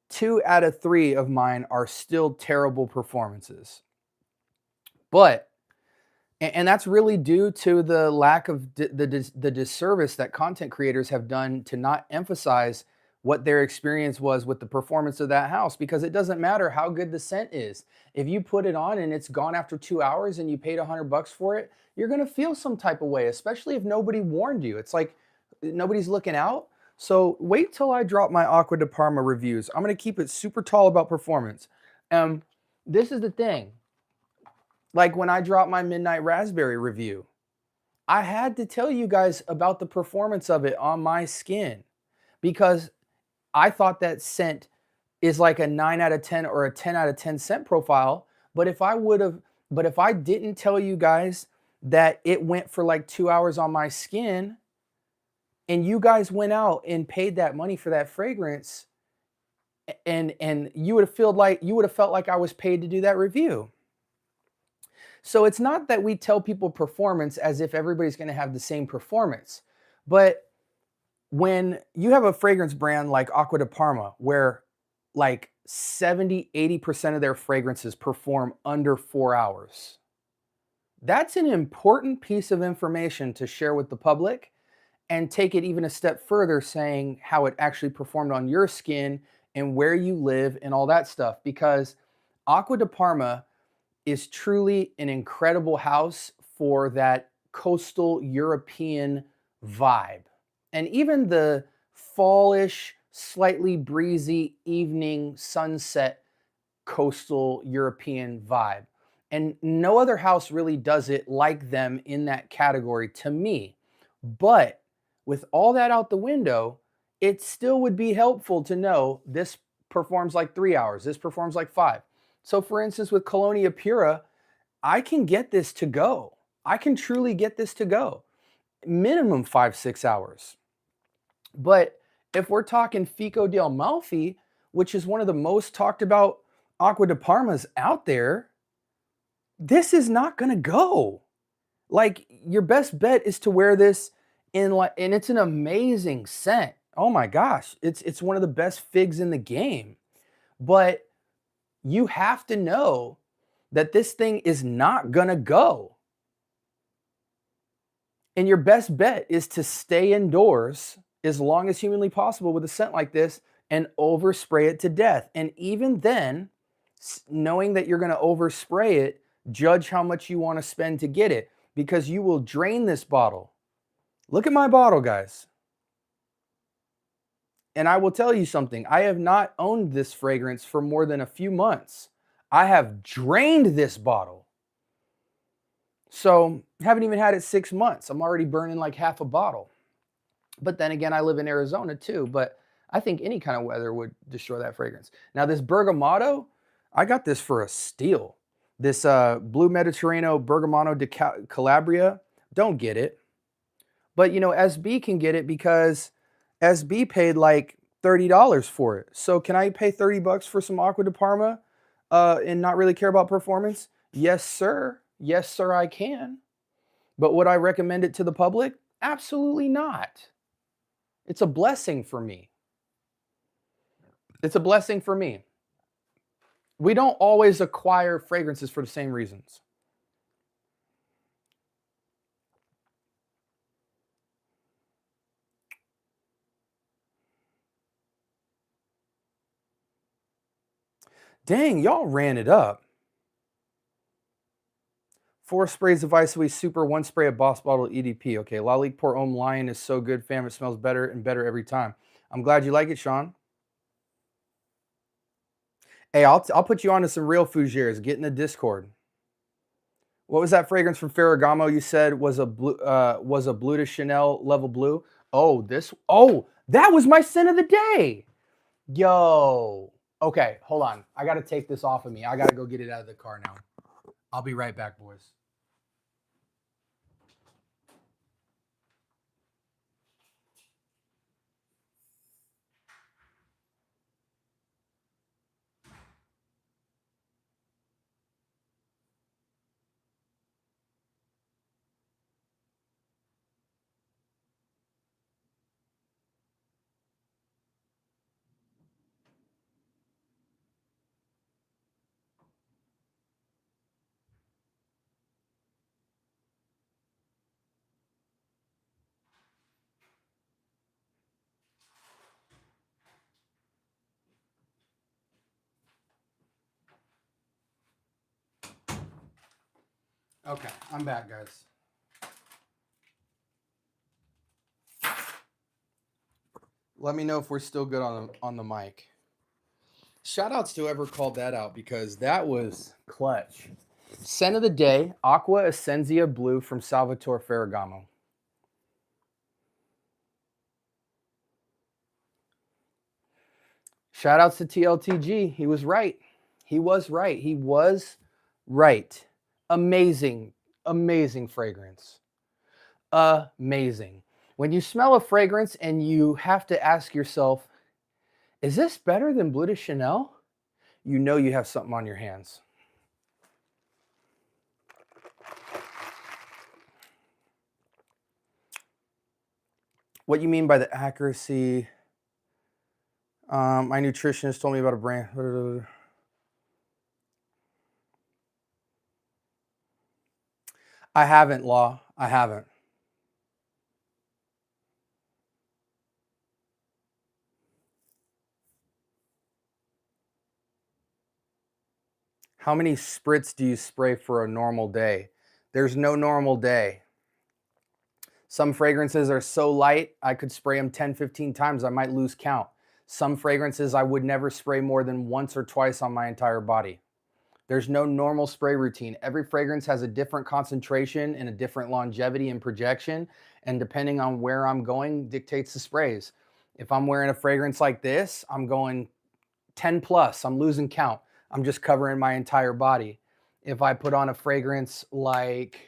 2 out of 3 of mine are still terrible performances. But and that's really due to the lack of the disservice that content creators have done to not emphasize what their experience was with the performance of that house, because it doesn't matter how good the scent is. If you put it on and it's gone after 2 hours and you paid $100 for it, you're going to feel some type of way, especially if nobody warned you. It's like nobody's looking out. So wait till I drop my Acqua di Parma reviews. I'm going to keep it super tall about performance. This is the thing. Like when I dropped my Midnight Raspberry review, I had to tell you guys about the performance of it on my skin, because I thought that scent is like a 9 out of 10 or a 10 out of 10 scent profile. But if I didn't tell you guys that it went for like 2 hours on my skin, and you guys went out and paid that money for that fragrance, and you would have felt like I was paid to do that review. So it's not that we tell people performance as if everybody's going to have the same performance. But when you have a fragrance brand like Acqua di Parma, where like 70-80% of their fragrances perform under 4 hours, that's an important piece of information to share with the public, and take it even a step further, saying how it actually performed on your skin and where you live and all that stuff. Because Acqua di Parma is truly an incredible house for that coastal European vibe. And even the fallish, slightly breezy evening sunset coastal European vibe. And no other house really does it like them in that category to me. But with all that out the window, it still would be helpful to know this performs like 3 hours, this performs like 5. So for instance, with Colonia Pura, I can get this to go. I can truly get this to go. Minimum 5-6 hours. But if we're talking Fico del Malfi, which is one of the most talked about Acqua di Parmas out there, this is not going to go. Like, your best bet is to wear this and it's an amazing scent. Oh my gosh, it's one of the best figs in the game. But you have to know that this thing is not gonna go. And your best bet is to stay indoors as long as humanly possible with a scent like this and overspray it to death. And even then, knowing that you're gonna overspray it, judge how much you wanna spend to get it, because you will drain this bottle. Look at my bottle, guys. And I will tell you something, I have not owned this fragrance for more than a few months. I have drained this bottle. So, haven't even had it 6 months. I'm already burning like half a bottle. But then again, I live in Arizona too, but I think any kind of weather would destroy that fragrance. Now this Bergamoto, I got this for a steal. This Blue Mediterranean Bergamoto de Calabria, don't get it. But, SB can get it because SB paid like $30 for it. So can I pay 30 bucks for some Aqua de Parma and not really care about performance? Yes, sir. Yes, sir, I can. But would I recommend it to the public? Absolutely not. It's a blessing for me. It's a blessing for me. We don't always acquire fragrances for the same reasons. Dang, y'all ran it up. 4 sprays of Isoe Super, 1 spray of Boss Bottle EDP. Okay, Lalique Pour Homme Lion is so good, fam. It smells better and better every time. I'm glad you like it, Sean. Hey, I'll put you on to some real Fougères. Get in the Discord. What was that fragrance from Ferragamo you said was a blue de Chanel level blue? Oh, that was my scent of the day. Yo. Okay, hold on. I got to take this off of me. I got to go get it out of the car now. I'll be right back, boys. Okay, I'm back, guys. Let me know if we're still good on the mic. Shout outs to whoever called that out because that was clutch. Scent of the day, Aqua Essentia Blue from Salvatore Ferragamo. Shout outs to TLTG. He was right. He was right. He was right. Amazing, amazing fragrance. Amazing. When you smell a fragrance and you have to ask yourself, is this better than Bleu de Chanel? You know you have something on your hands. What you mean by the accuracy? My nutritionist told me about a brand. I haven't, Law. I haven't. How many spritz do you spray for a normal day? There's no normal day. Some fragrances are so light, I could spray them 10, 15 times. I might lose count. Some fragrances I would never spray more than once or twice on my entire body. There's no normal spray routine. Every fragrance has a different concentration and a different longevity and projection. And depending on where I'm going, dictates the sprays. If I'm wearing a fragrance like this, I'm going 10 plus. I'm losing count. I'm just covering my entire body. If I put on a fragrance like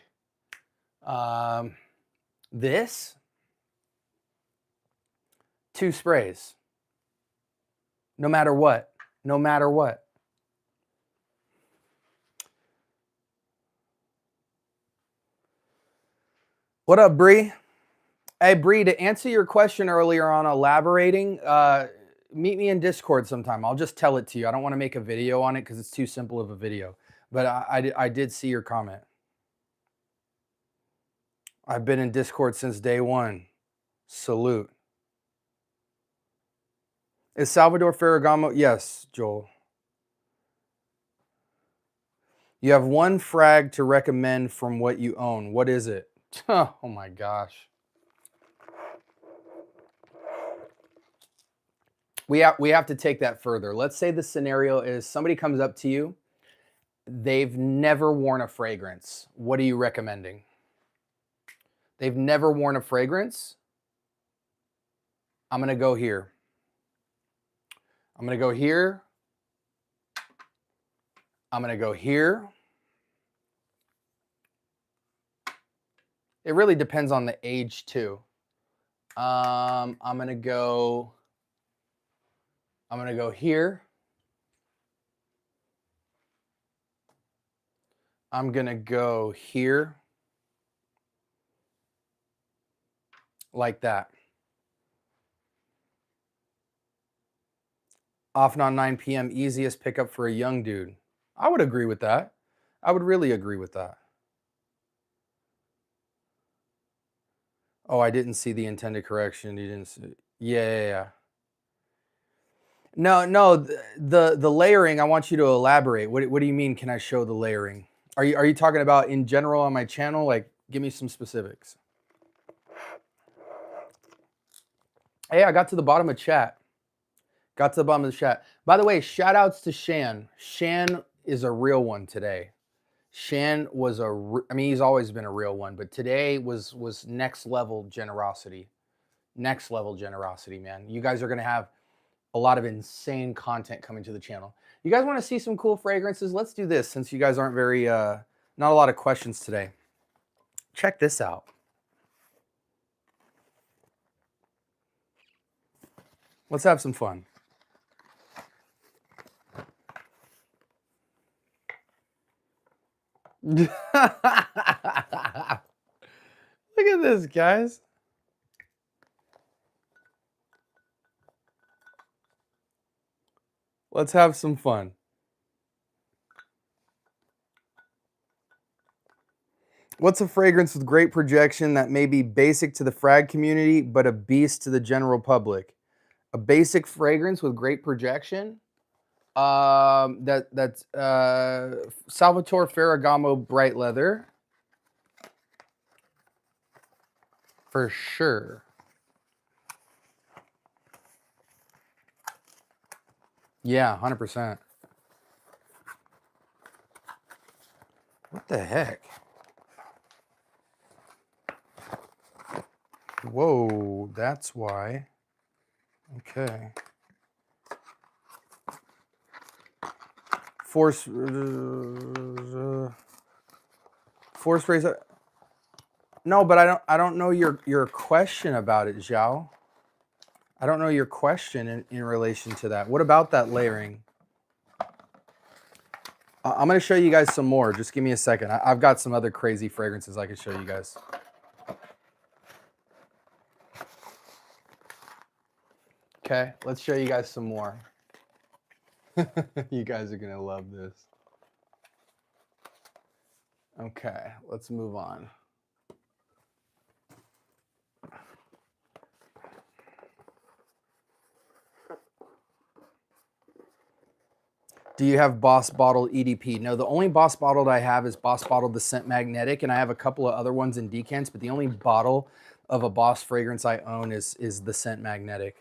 this, 2 sprays. No matter what. No matter what. What up, Bree? Hey, Bree, to answer your question earlier on elaborating, meet me in Discord sometime. I'll just tell it to you. I don't want to make a video on it because it's too simple of a video. But I did see your comment. I've been in Discord since day one. Salute. Is Salvador Ferragamo? Yes, Joel. You have one frag to recommend from what you own. What is it? Oh my gosh. We have to take that further. Let's say the scenario is somebody comes up to you. They've never worn a fragrance. What are you recommending? They've never worn a fragrance. I'm going to go here. I'm going to go here. I'm going to go here. It really depends on the age too. I'm gonna go here. I'm gonna go here. Like that. Off on 9 p.m. Easiest pickup for a young dude. I would agree with that. I would really agree with that. Oh, I didn't see the intended correction. You didn't see. Yeah. No. The layering. I want you to elaborate. What do you mean? Can I show the layering? Are you talking about in general on my channel? Like, give me some specifics. Hey, I got to the bottom of chat. Got to the bottom of the chat. By the way, shout outs to Shan. Shan is a real one today. Shan was I mean, he's always been a real one, but today was next level generosity. Next level generosity, man. You guys are going to have a lot of insane content coming to the channel. You guys want to see some cool fragrances? Let's do this since you guys aren't very, not a lot of questions today. Check this out. Let's have some fun. Look at this, guys. Let's have some fun. What's a fragrance with great projection that may be basic to the frag community, but a beast to the general public? A basic fragrance with great projection? That's Salvatore Ferragamo Bright Leather. For sure. Yeah, 100%. What the heck? Whoa, that's why. Okay. Force raise. No, but I don't know your question about it, Zhao. I don't know your question in relation to that. What about that layering? I'm going to show you guys some more. Just give me a second. I've got some other crazy fragrances I can show you guys. Okay, let's show you guys some more. You guys are going to love this. Okay, let's move on. Do you have Boss Bottle EDP? No, the only Boss Bottle I have is Boss Bottle the Scent Magnetic, and I have a couple of other ones in decants, but the only bottle of a Boss fragrance I own is the Scent Magnetic.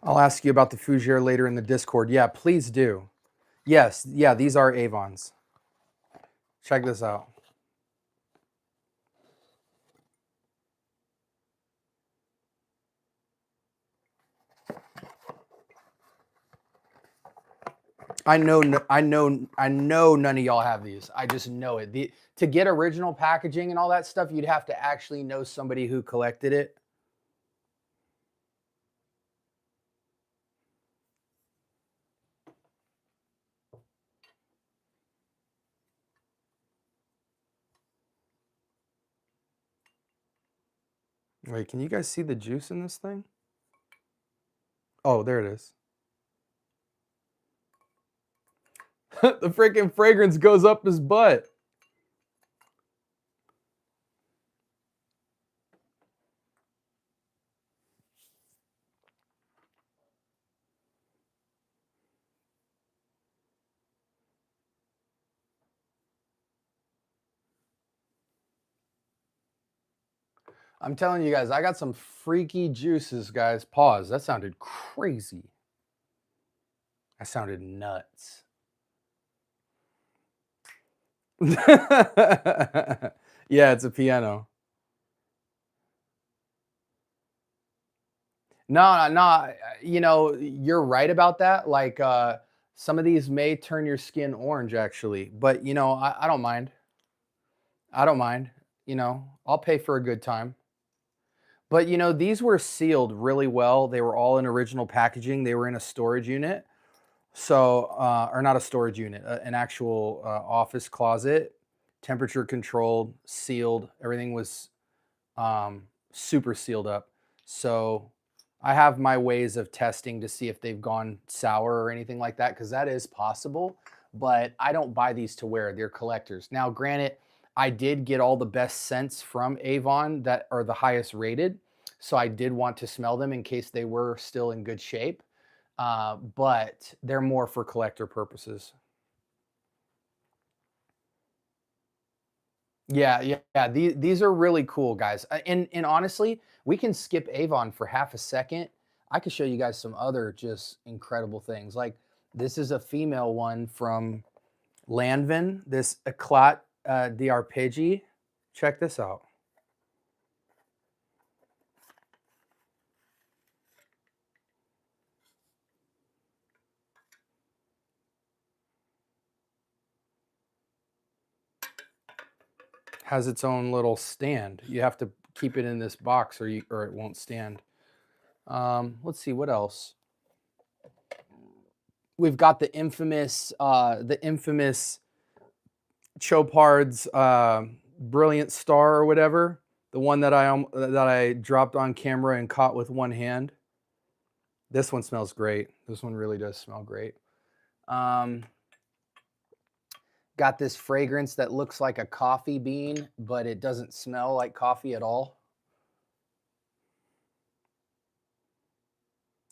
I'll ask you about the Fougere later in the Discord. Yeah, please do. Yes, yeah, these are Avons. Check this out. I know none of y'all have these. I just know it. To get original packaging and all that stuff, you'd have to actually know somebody who collected it. Wait, can you guys see the juice in this thing? Oh, there it is. The freaking fragrance goes up his butt. I'm telling you guys, I got some freaky juices, guys. Pause. That sounded crazy. That sounded nuts. Yeah, it's a piano. No, no, you're right about that. Like, some of these may turn your skin orange actually, but I don't mind. I don't mind. I'll pay for a good time. But these were sealed really well. They were all in original packaging. They were in a storage unit. So, or not a storage unit, an actual office closet, temperature controlled, sealed. Everything was super sealed up. So I have my ways of testing to see if they've gone sour or anything like that, because that is possible. But I don't buy these to wear. They're collectors. Now, granted, I did get all the best scents from Avon that are the highest rated. So I did want to smell them in case they were still in good shape. But they're more for collector purposes. Yeah, yeah, yeah. These are really cool, guys. And honestly, we can skip Avon for half a second. I could show you guys some other just incredible things. Like this is a female one from Lanvin, this Eclat d'Arpeggi. Check this out. Has its own little stand. You have to keep it in this box or it won't stand. Let's see what else. We've got the infamous Chopard's Brilliant Star or whatever, the one that I dropped on camera and caught with one hand. This one smells great. This one really does smell great. Um, got this fragrance that looks like a coffee bean, but it doesn't smell like coffee at all.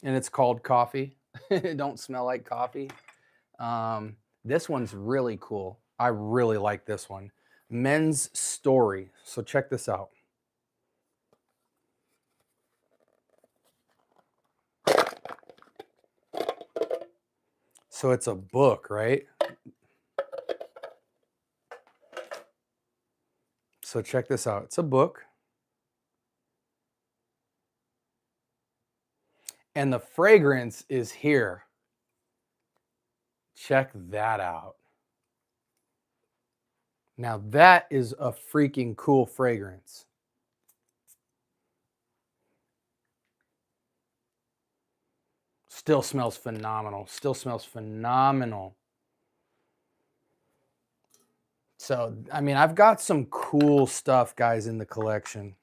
And it's called coffee. It don't smell like coffee. This one's really cool. I really like this one. Men's Story. So check this out. So it's a book, right? So check this out. It's a book. And the fragrance is here. Check that out. Now that is a freaking cool fragrance. Still smells phenomenal. Still smells phenomenal. So, I mean, I've got some cool stuff, guys, in the collection.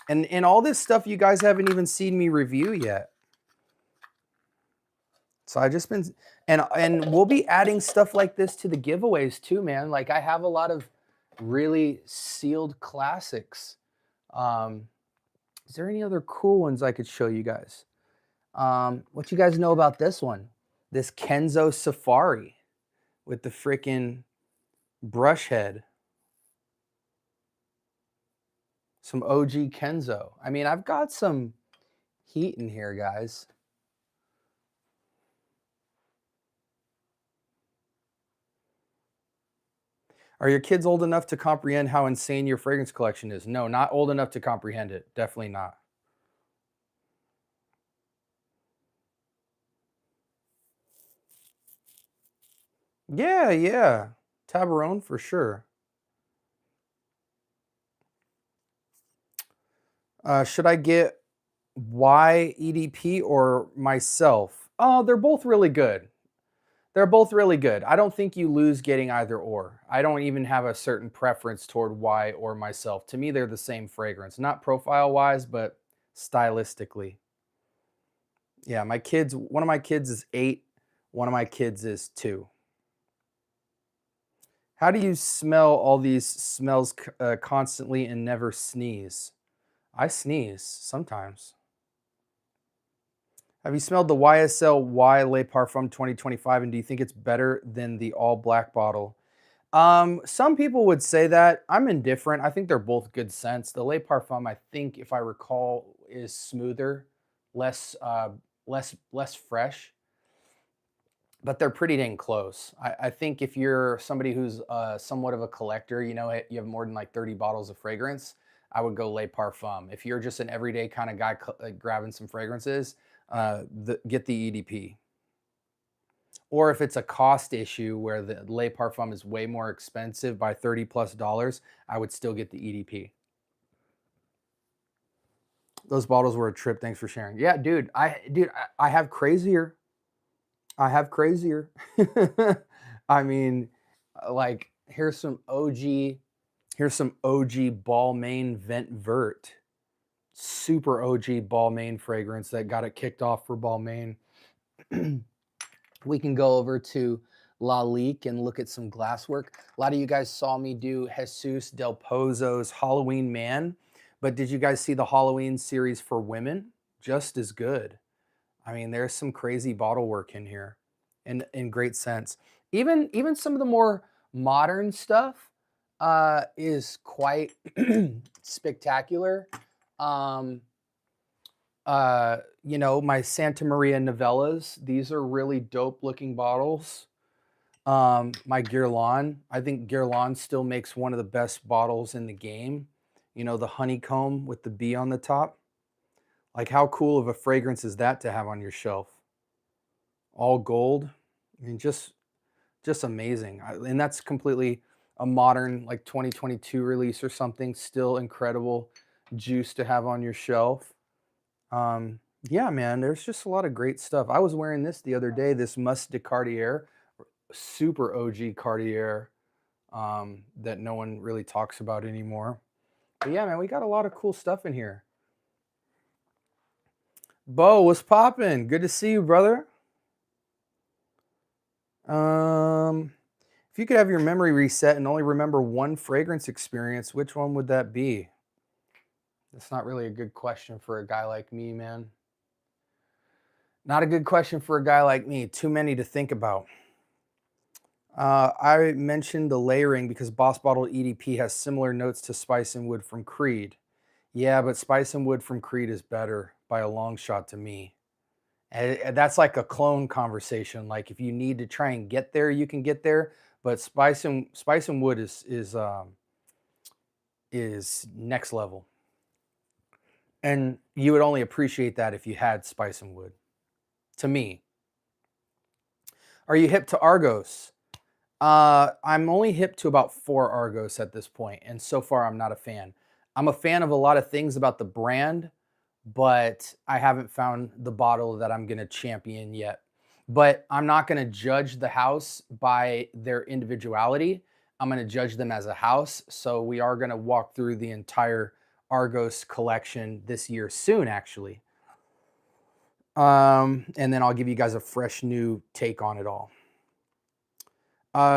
And all this stuff you guys haven't even seen me review yet. So I just been and we'll be adding stuff like this to the giveaways too, man. Like I have a lot of really sealed classics. Um, is there any other cool ones I could show you guys? What you guys know about this one? This Kenzo Safari with the freaking brush head. Some OG Kenzo. I mean, I've got some heat in here, guys. Are your kids old enough to comprehend how insane your fragrance collection is? No, not old enough to comprehend it. Definitely not. Yeah, yeah. Tabarone for sure. Should I get Y EDP or myself? Oh, they're both really good. They're both really good. I don't think you lose getting either or. I don't even have a certain preference toward Y or myself. To me, they're the same fragrance. Not profile wise, but stylistically. Yeah, one of my kids is 8, one of my kids is 2. How do you smell all these smells constantly and never sneeze? I sneeze sometimes. Have you smelled the YSL Y Le Parfum 2025 and do you think it's better than the all black bottle? Some people would say that. I'm indifferent. I think they're both good scents. The Le Parfum, I think, if I recall, is smoother, less fresh. but they're pretty dang close. I think if you're somebody who's somewhat of a collector, you know, you have more than like 30 bottles of fragrance, I would go Le Parfum. If you're just an everyday kind of guy grabbing some fragrances, get the EDP. Or if it's a cost issue where the Le Parfum is way more expensive by 30 plus dollars, I would still get the EDP. Those bottles were a trip. Thanks for sharing. Yeah, dude, I have crazier. I have crazier. I mean, like here's some OG, here's some OG Balmain Vent Vert. Super OG Balmain fragrance that got it kicked off for Balmain. We can go over to Lalique and look at some glasswork. A lot of you guys saw me do Jesus Del Pozo's Halloween Man, but did you guys see the Halloween series for women? Just as good. I mean, there's some crazy bottle work in here, in great sense. Even some of the more modern stuff is quite spectacular. You know, my Santa Maria Novellas, these are really dope looking bottles. My Guerlain, I think Guerlain still makes one of the best bottles in the game. You know, the honeycomb with the bee on the top. Like, how cool of a fragrance is that to have on your shelf? All gold. I mean, just amazing. And that's completely a modern, like 2022 release or something. Still incredible juice to have on your shelf. Yeah, man, there's just a lot of great stuff. I was wearing this the other day, this Must de Cartier, super OG Cartier, that no one really talks about anymore. But yeah, man, we got a lot of cool stuff in here. Bo, what's poppin'? Good to see you, brother. If you could have your memory reset and only remember one fragrance experience, which one would that be? That's not really a good question for a guy like me, man. Not a good question for a guy like me. Too many to think about. I mentioned the layering because Boss Bottle EDP has similar notes to Spice and Wood from Creed. Yeah, but Spice and Wood from Creed is better by a long shot to me. And that's like a clone conversation. Like if you need to try and get there, you can get there. But Spice and Wood is next level. And you would only appreciate that if you had Spice and Wood. To me. Are you hip to Argos? I'm only hip to about 4 Argos at this point, and so far I'm not a fan. I'm a fan of a lot of things about the brand, but I haven't found the bottle that I'm going to champion yet. But I'm not going to judge the house by their individuality. I'm going to judge them as a house. So we are going to walk through the entire Argos collection this year soon, actually. And then I'll give you guys a fresh new take on it all.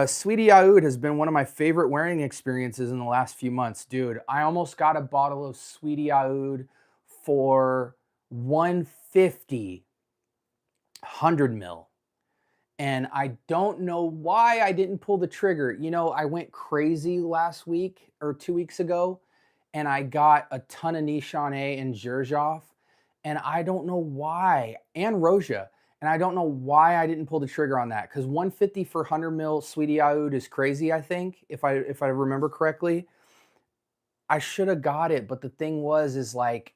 Sweetie Oud has been one of my favorite wearing experiences in the last few months. Dude, I almost got a bottle of Sweetie Oud for $150, 100 ml. And I don't know why I didn't pull the trigger. You know, I went crazy last week or 2 weeks ago, and I got a ton of Nichonnet and Xerjoff, and I don't know why, and Roja. And I don't know why I didn't pull the trigger on that, because 150 for 100 ml Sweetie Oud is crazy, I think, if I remember correctly. I should have got it, but the thing is like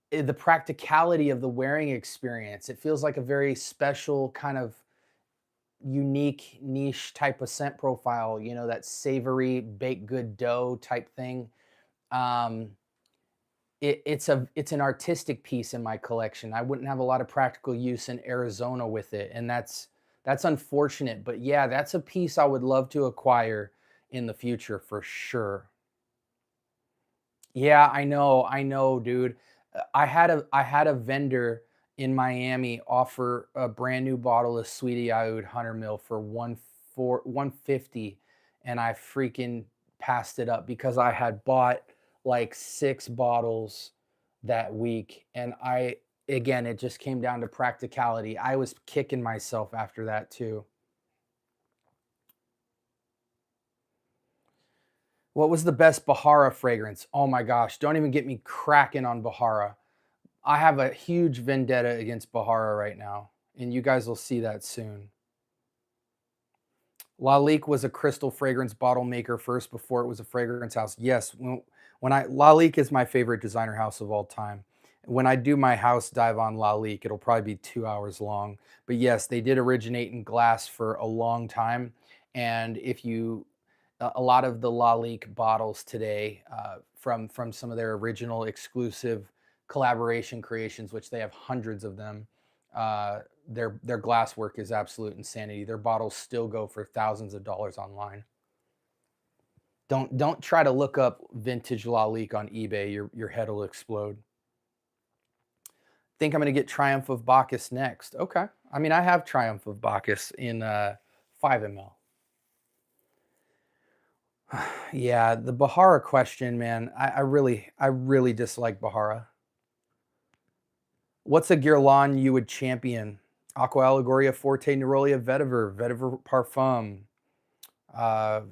the practicality of the wearing experience. It feels like a very special kind of unique niche type of scent profile, you know, that savory baked good dough type thing. It's an artistic piece in my collection. I wouldn't have a lot of practical use in Arizona with it, and that's unfortunate. But yeah, that's a piece I would love to acquire in the future for sure. Yeah, I know, dude. I had a vendor in Miami offer a brand new bottle of Sweetie Oud 100 ml for 150, and I freaking passed it up because I had bought like 6 bottles that week, and again, it just came down to practicality. I was kicking myself after that too. What was the best Bahara fragrance? Oh my gosh, don't even get me cracking on Bahara. I have a huge vendetta against Bahara right now. and you guys will see that soon. Lalique was a crystal fragrance bottle maker first before it was a fragrance house. Yes, Lalique is my favorite designer house of all time. When I do my house dive on Lalique, it'll probably be 2 hours long. But yes, they did originate in glass for a long time. And if you, a lot of the Lalique bottles today, from some of their original exclusive collaboration creations, which they have hundreds of them, their glass work is absolute insanity. Their bottles still go for thousands of dollars online. Don't try to look up vintage Lalique on eBay. Your head will explode. Think I'm gonna get Triumph of Bacchus next. Okay. I mean, I have Triumph of Bacchus in 5 ml. Yeah, the Bahara question, man. I really dislike Bahara. What's a Guerlain you would champion? Aqua Allegoria, Forte, Nerolia, Vetiver, Vetiver Parfum,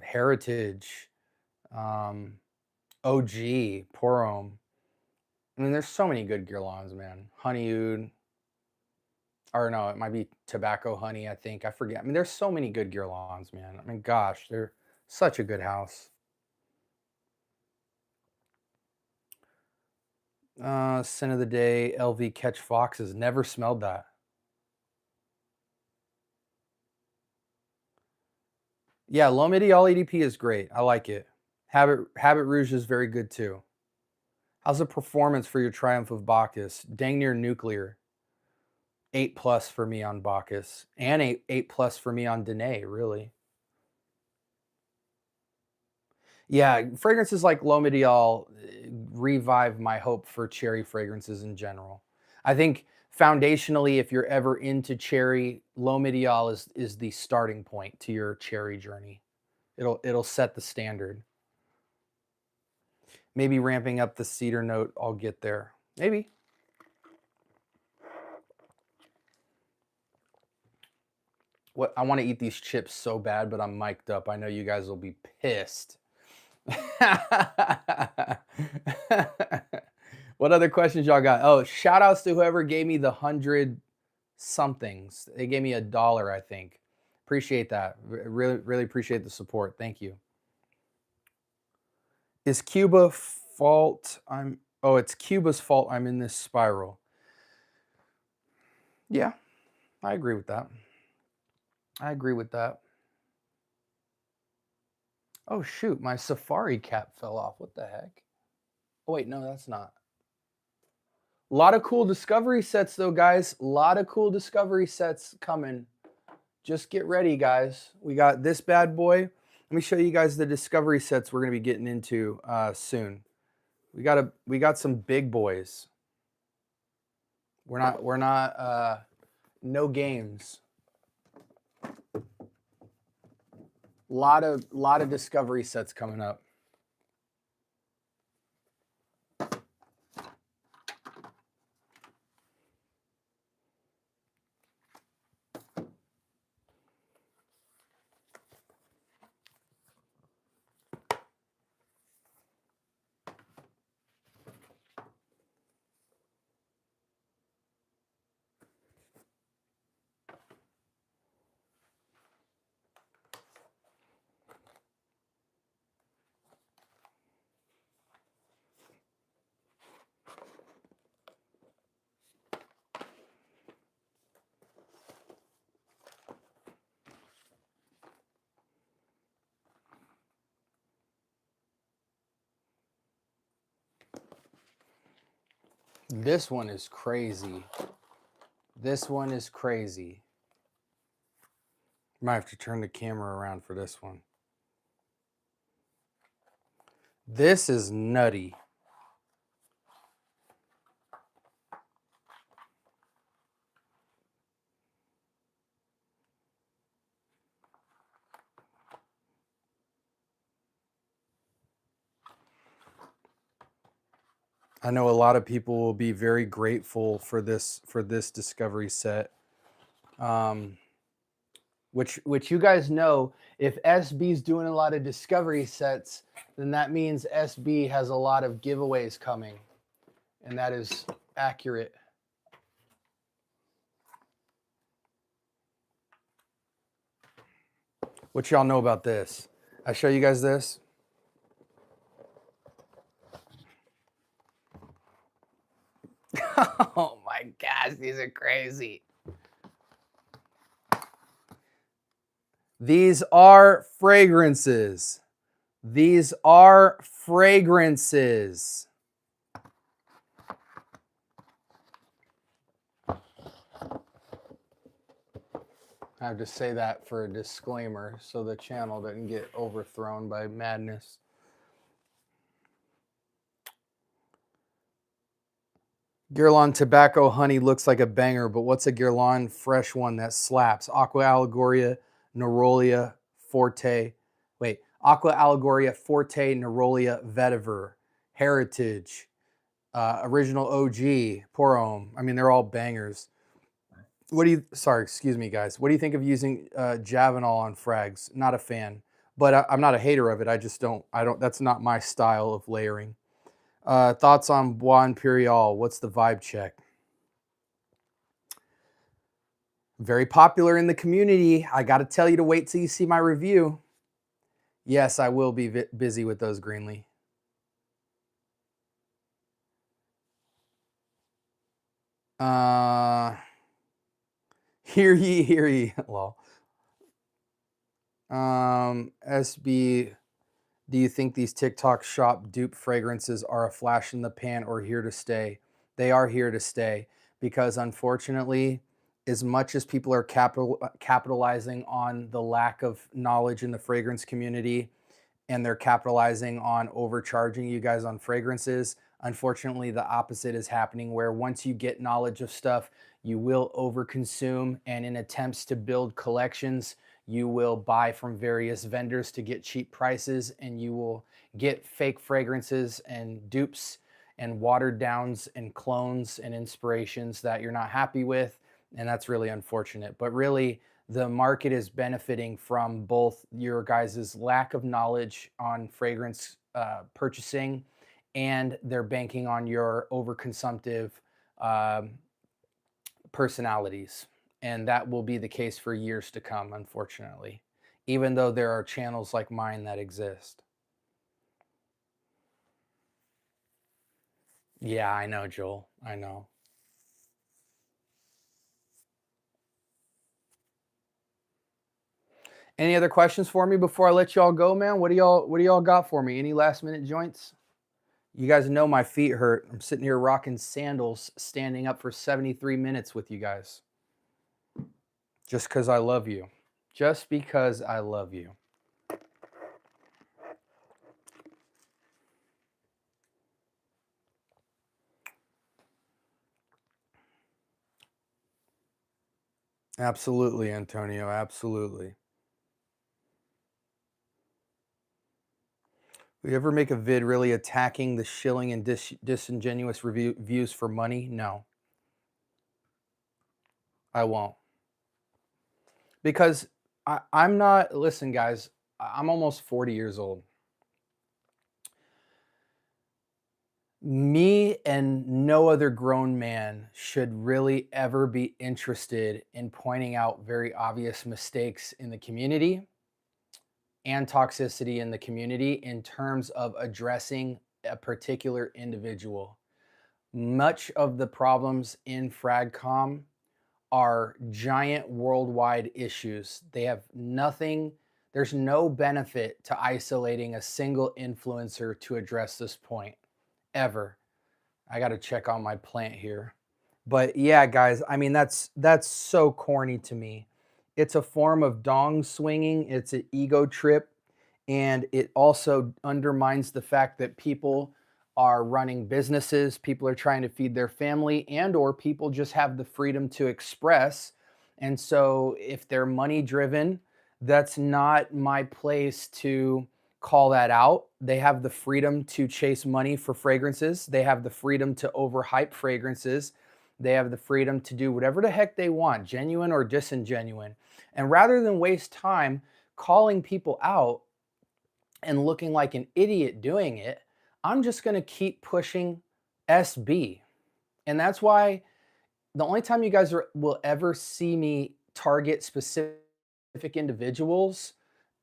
Heritage, OG, Porom. I mean, there's so many good Guerlains, man. Honey Oud. Or no, it might be Tobacco Honey, I think. I forget. I mean, there's so many good Guerlains, man. I mean, gosh, they're such a good house. Sin of the day, LV Catch Foxes. Never smelled that. Yeah, L'Homme All EDP is great. I like it. Habit Rouge is very good too. How's the performance for your Triumph of Bacchus? Dang near nuclear. 8+ for me on Bacchus. And 8+ for me on Danae, really. Yeah, fragrances like L'Homme All revive my hope for cherry fragrances in general. I think foundationally, if you're ever into cherry, L'Homme All is the starting point to your cherry journey. It'll set the standard. Maybe ramping up the cedar note, I'll get there. Maybe. What, I want to eat these chips so bad, but I'm mic'd up. I know you guys will be pissed. What other questions y'all got? Oh, shout outs to whoever gave me the 100 somethings. They gave me $1, I think. Appreciate that. Really appreciate the support. Thank you. Is Cuba fault? It's Cuba's fault I'm in this spiral. Yeah, I agree with that. I agree with that. Oh shoot, my safari cap fell off. What the heck? Oh wait, no, that's not. A lot of cool discovery sets though, guys. A lot of cool discovery sets coming. Just get ready, guys. We got this bad boy. Let me show you guys the discovery sets we're gonna be getting into soon. We got some big boys. We're not no games. Lot of discovery sets coming up. This one is crazy. This one is crazy. Might have to turn the camera around for this one. This is nutty. I know a lot of people will be very grateful for this discovery set. Which you guys know, if SB's doing a lot of discovery sets, then that means SB has a lot of giveaways coming. And that is accurate. What y'all know about this? I show you guys this. Oh my gosh, these are crazy. These are fragrances. These are fragrances. I have to say that for a disclaimer so the channel doesn't get overthrown by madness. Guerlain Tobacco Honey looks like a banger, but what's a Guerlain fresh one that slaps? Aqua Allegoria, Nerolia, Forte. Wait, Aqua Allegoria, Forte, Nerolia, Vetiver, Heritage, Original OG, Porom. I mean, they're all bangers. What do you, sorry, excuse me, guys. What do you think of using Javanol on frags? Not a fan, but I'm not a hater of it. I just don't, that's not my style of layering. Thoughts on Bois Imperial? What's the vibe check? Very popular in the community. I got to tell you to wait till you see my review. Yes, I will be busy with those, Greenlee. Hear ye, lol. SB, do you think these TikTok shop dupe fragrances are a flash in the pan or here to stay? They are here to stay because unfortunately, as much as people are capitalizing on the lack of knowledge in the fragrance community and they're capitalizing on overcharging you guys on fragrances, unfortunately, the opposite is happening where once you get knowledge of stuff, you will overconsume, and in attempts to build collections, you will buy from various vendors to get cheap prices, and you will get fake fragrances and dupes and watered downs and clones and inspirations that you're not happy with, and that's really unfortunate. But really, the market is benefiting from both your guys' lack of knowledge on fragrance purchasing, and they're banking on your overconsumptive personalities. And that will be the case for years to come, unfortunately, even though there are channels like mine that exist. Yeah, I know, Joel. I know. Any other questions for me before I let y'all go, man? What do y'all got for me? Any last minute joints? You guys know my feet hurt. I'm sitting here rocking sandals, standing up for 73 minutes with you guys. Just because I love you. Just because I love you. Absolutely, Antonio. Absolutely. We ever make a vid really attacking the shilling and disingenuous reviews for money? No, I won't. Because I'm not, listen, guys, I'm almost 40 years old. Me and no other grown man should really ever be interested in pointing out very obvious mistakes in the community and toxicity in the community in terms of addressing a particular individual. Much of the problems in FragCom are giant worldwide issues. They have nothing, there's no benefit to isolating a single influencer to address this point, ever. I got to check on my plant here. But yeah, guys, I mean, that's so corny to me. It's a form of dong swinging, it's an ego trip, and it also undermines the fact that people are running businesses, people are trying to feed their family, and or people just have the freedom to express. And so if they're money driven, that's not my place to call that out. They have the freedom to chase money for fragrances. They have the freedom to overhype fragrances. They have the freedom to do whatever the heck they want, genuine or disingenuine. And rather than waste time calling people out and looking like an idiot doing it, I'm just going to keep pushing SB. And that's why the only time you guys will ever see me target specific individuals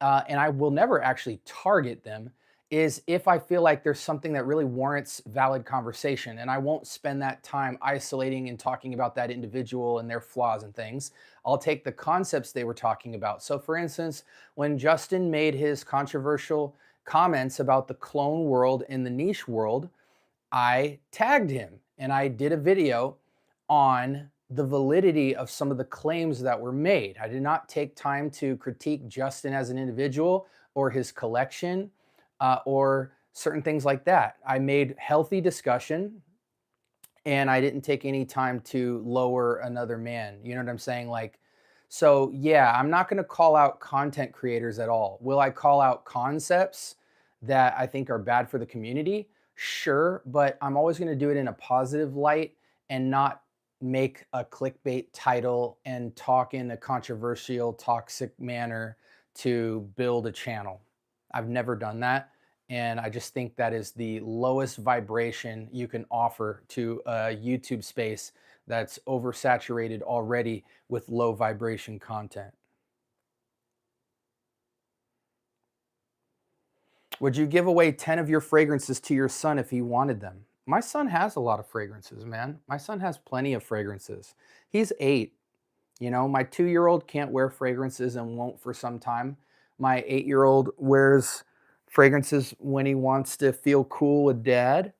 and I will never actually target them, is if I feel like there's something that really warrants valid conversation. And I won't spend that time isolating and talking about that individual and their flaws and things. I'll take the concepts they were talking about. So, for instance, when Justin made his controversial comments about the clone world and the niche world, I tagged him and I did a video on the validity of some of the claims that were made. I did not take time to critique Justin as an individual or his collection or certain things like that. I made healthy discussion and I didn't take any time to lower another man. You know what I'm saying? Like, so yeah, I'm not going to call out content creators at all. Will I call out concepts that I think are bad for the community? Sure, but I'm always going to do it in a positive light and not make a clickbait title and talk in a controversial, toxic manner to build a channel. I've never done that. And I just think that is the lowest vibration you can offer to a YouTube space that's oversaturated already with low vibration content. Would you give away 10 of your fragrances to your son if he wanted them? My son has a lot of fragrances, man. My son has plenty of fragrances. He's 8. You know, my 2-year-old can't wear fragrances and won't for some time. My 8-year-old wears fragrances when he wants to feel cool with dad,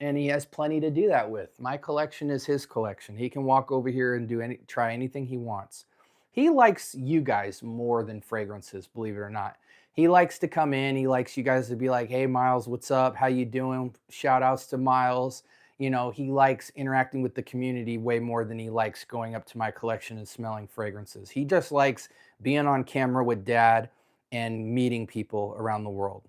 and he has plenty to do that with. My collection is his collection. He can walk over here and try anything he wants. He likes you guys more than fragrances, believe it or not. He likes to come in. He likes you guys to be like, "Hey, Miles, what's up? How you doing?" Shout outs to Miles. You know, he likes interacting with the community way more than he likes going up to my collection and smelling fragrances. He just likes being on camera with dad and meeting people around the world.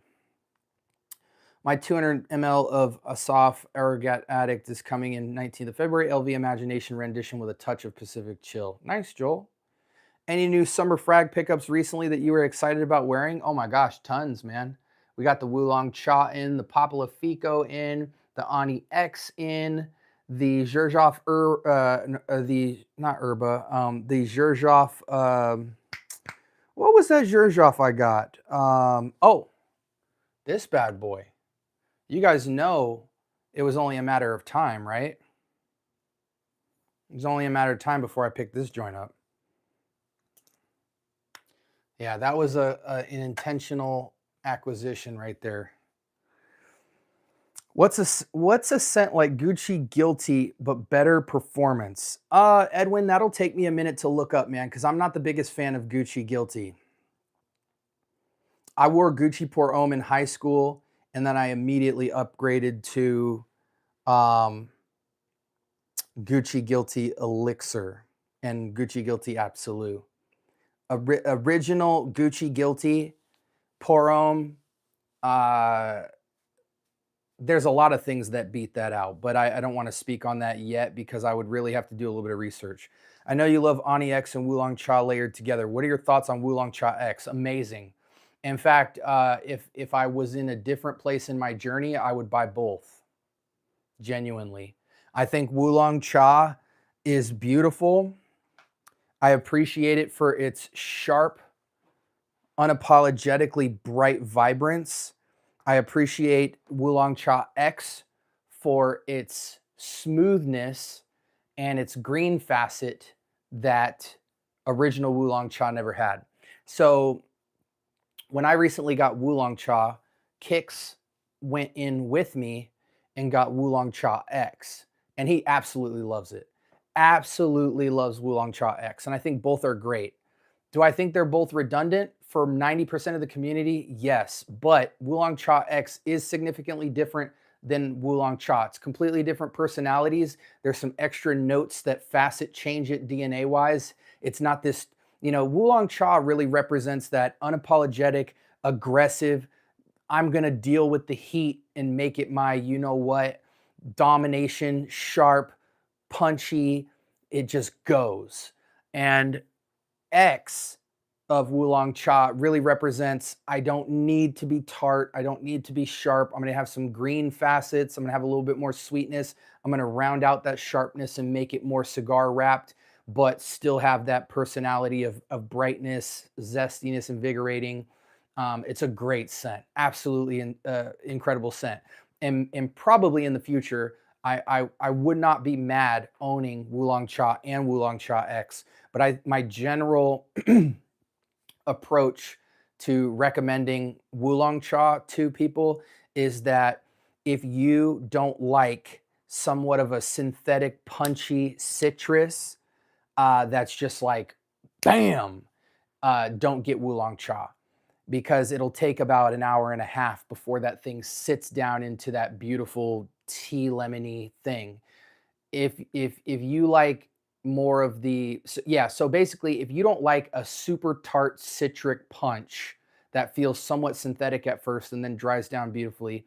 My 200 ml of Asaf Aragat Addict is coming in 19th of February. LV Imagination rendition with a touch of Pacific Chill. Nice, Joel. Any new summer frag pickups recently that you were excited about wearing? Oh my gosh, tons, man. We got the Wulong Cha in, the Popula Fico in, the Ani X in, the Xerjoff, the Xerjoff, what was that Xerjoff I got? Oh, this bad boy. You guys know it was only a matter of time, right? It was only a matter of time before I picked this joint up. Yeah, that was an intentional acquisition right there. What's a scent like Gucci Guilty but better performance? Edwin, that'll take me a minute to look up, man, because I'm not the biggest fan of Gucci Guilty. I wore Gucci Pour Homme in high school, and then I immediately upgraded to Gucci Guilty Elixir and Gucci Guilty Absolute. Original Gucci Guilty Pour Homme, there's a lot of things that beat that out, but I don't want to speak on that yet because I would really have to do a little bit of research. I know you love Ani X and Wulong Cha layered together. What are your thoughts on Wulong Cha X? Amazing. In fact, if I was in a different place in my journey, I would buy both. Genuinely. I think Wulong Cha is beautiful. I appreciate it for its sharp, unapologetically bright vibrance. I appreciate Wulong Cha X for its smoothness and its green facet that original Wulong Cha never had. So when I recently got Wulong Cha, Kix went in with me and got Wulong Cha X, and he absolutely loves it. Absolutely loves Wulong Cha X, and I think both are great. Do I think they're both redundant for 90% of the community? Yes, but Wulong Cha X is significantly different than Wulong Cha. It's completely different personalities. There's some extra notes that facet change it DNA-wise. It's not this, you know, Wulong Cha really represents that unapologetic, aggressive, I'm going to deal with the heat and make it my, you know what, domination, sharp, punchy, it just goes. And X of Wulong Cha really represents, I don't need to be tart. I don't need to be sharp. I'm going to have some green facets. I'm going to have a little bit more sweetness. I'm going to round out that sharpness and make it more cigar wrapped, but still have that personality of brightness, zestiness, invigorating. It's a great scent, absolutely incredible scent, and probably in the future, I would not be mad owning Wulong Cha and Wulong Cha X. But my general approach to recommending Wulong Cha to people is that if you don't like somewhat of a synthetic, punchy citrus, that's just like, bam, don't get Wulong Cha because it'll take about an hour and a half before that thing sits down into that beautiful tea lemony thing. If you like more of the yeah, so basically if you don't like a super tart citric punch that feels somewhat synthetic at first and then dries down beautifully,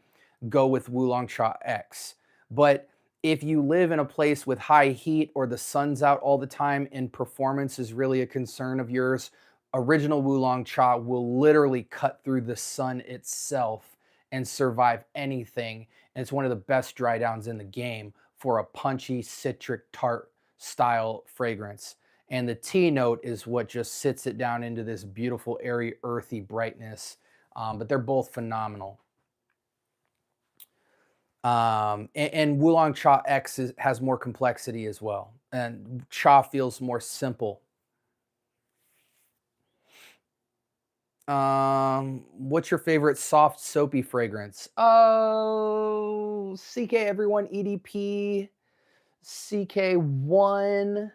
go with Wulong Cha X. But if you live in a place with high heat or the sun's out all the time and performance is really a concern of yours, original Wulong Cha will literally cut through the sun itself and survive anything. And it's one of the best dry downs in the game for a punchy citric tart style fragrance. And the tea note is what just sits it down into this beautiful, airy, earthy brightness. But they're both phenomenal. And Wulong Cha X has more complexity as well. And Cha feels more simple. What's your favorite soft soapy fragrance? Oh, CK everyone, EDP, CK1,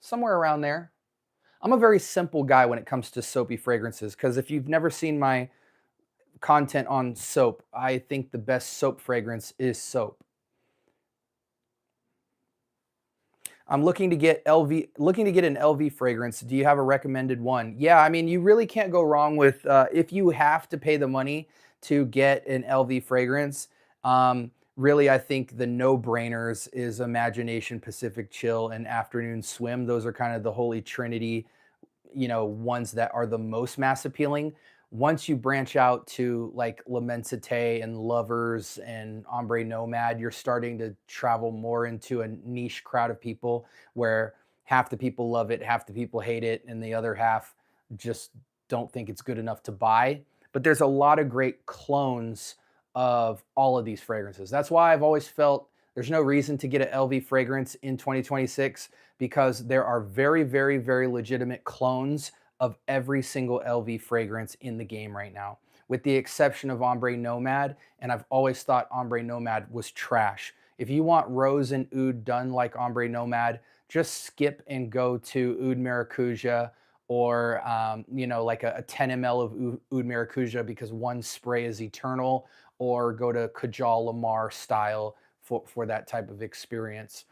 somewhere around there. I'm a very simple guy when it comes to soapy fragrances because if you've never seen my content on soap, I think the best soap fragrance is soap. I'm looking to get an LV fragrance. Do you have a recommended one? Yeah, I mean, you really can't go wrong with if you have to pay the money to get an LV fragrance. Really, I think the no-brainers is Imagination Pacific Chill and Afternoon Swim. Those are kind of the holy trinity, ones that are the most mass appealing. Once you branch out to like L'Immensité and Lovers and Ombre Nomad, you're starting to travel more into a niche crowd of people where half the people love it, half the people hate it, and the other half just don't think it's good enough to buy. But there's a lot of great clones of all of these fragrances. That's why I've always felt there's no reason to get an LV fragrance in 2026 because there are very, very, very legitimate clones of every single LV fragrance in the game right now, with the exception of Ombre Nomad. And I've always thought Ombre Nomad was trash. If you want rose and oud done like Ombre Nomad, just skip and go to Oud Maracuja or, like a 10 ml of Oud Maracuja because one spray is eternal, or go to Kajal Lamar style for that type of experience.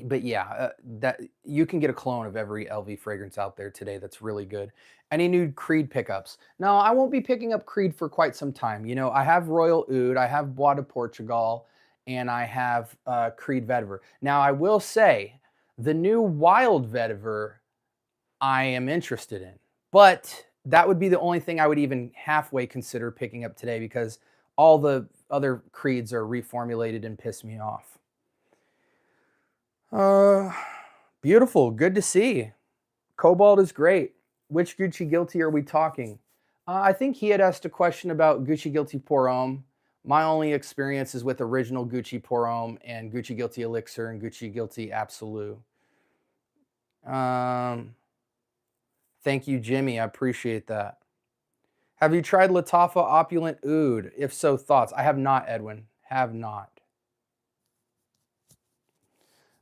But yeah, that you can get a clone of every LV fragrance out there today that's really good. Any new Creed pickups? No, I won't be picking up Creed for quite some time. I have Royal Oud, I have Bois de Portugal, and I have Creed Vetiver. Now, I will say the new Wild Vetiver I am interested in, but that would be the only thing I would even halfway consider picking up today because all the other Creeds are reformulated and piss me off. Beautiful. Good to see. Cobalt is great. Which Gucci Guilty are we talking? I think he had asked a question about Gucci Guilty Pour Homme. My only experience is with original Gucci Pour Homme and Gucci Guilty Elixir and Gucci Guilty Absolute. Thank you, Jimmy. I appreciate that. Have you tried Lattafa Opulent Oud? If so, thoughts? I have not, Edwin. Have not.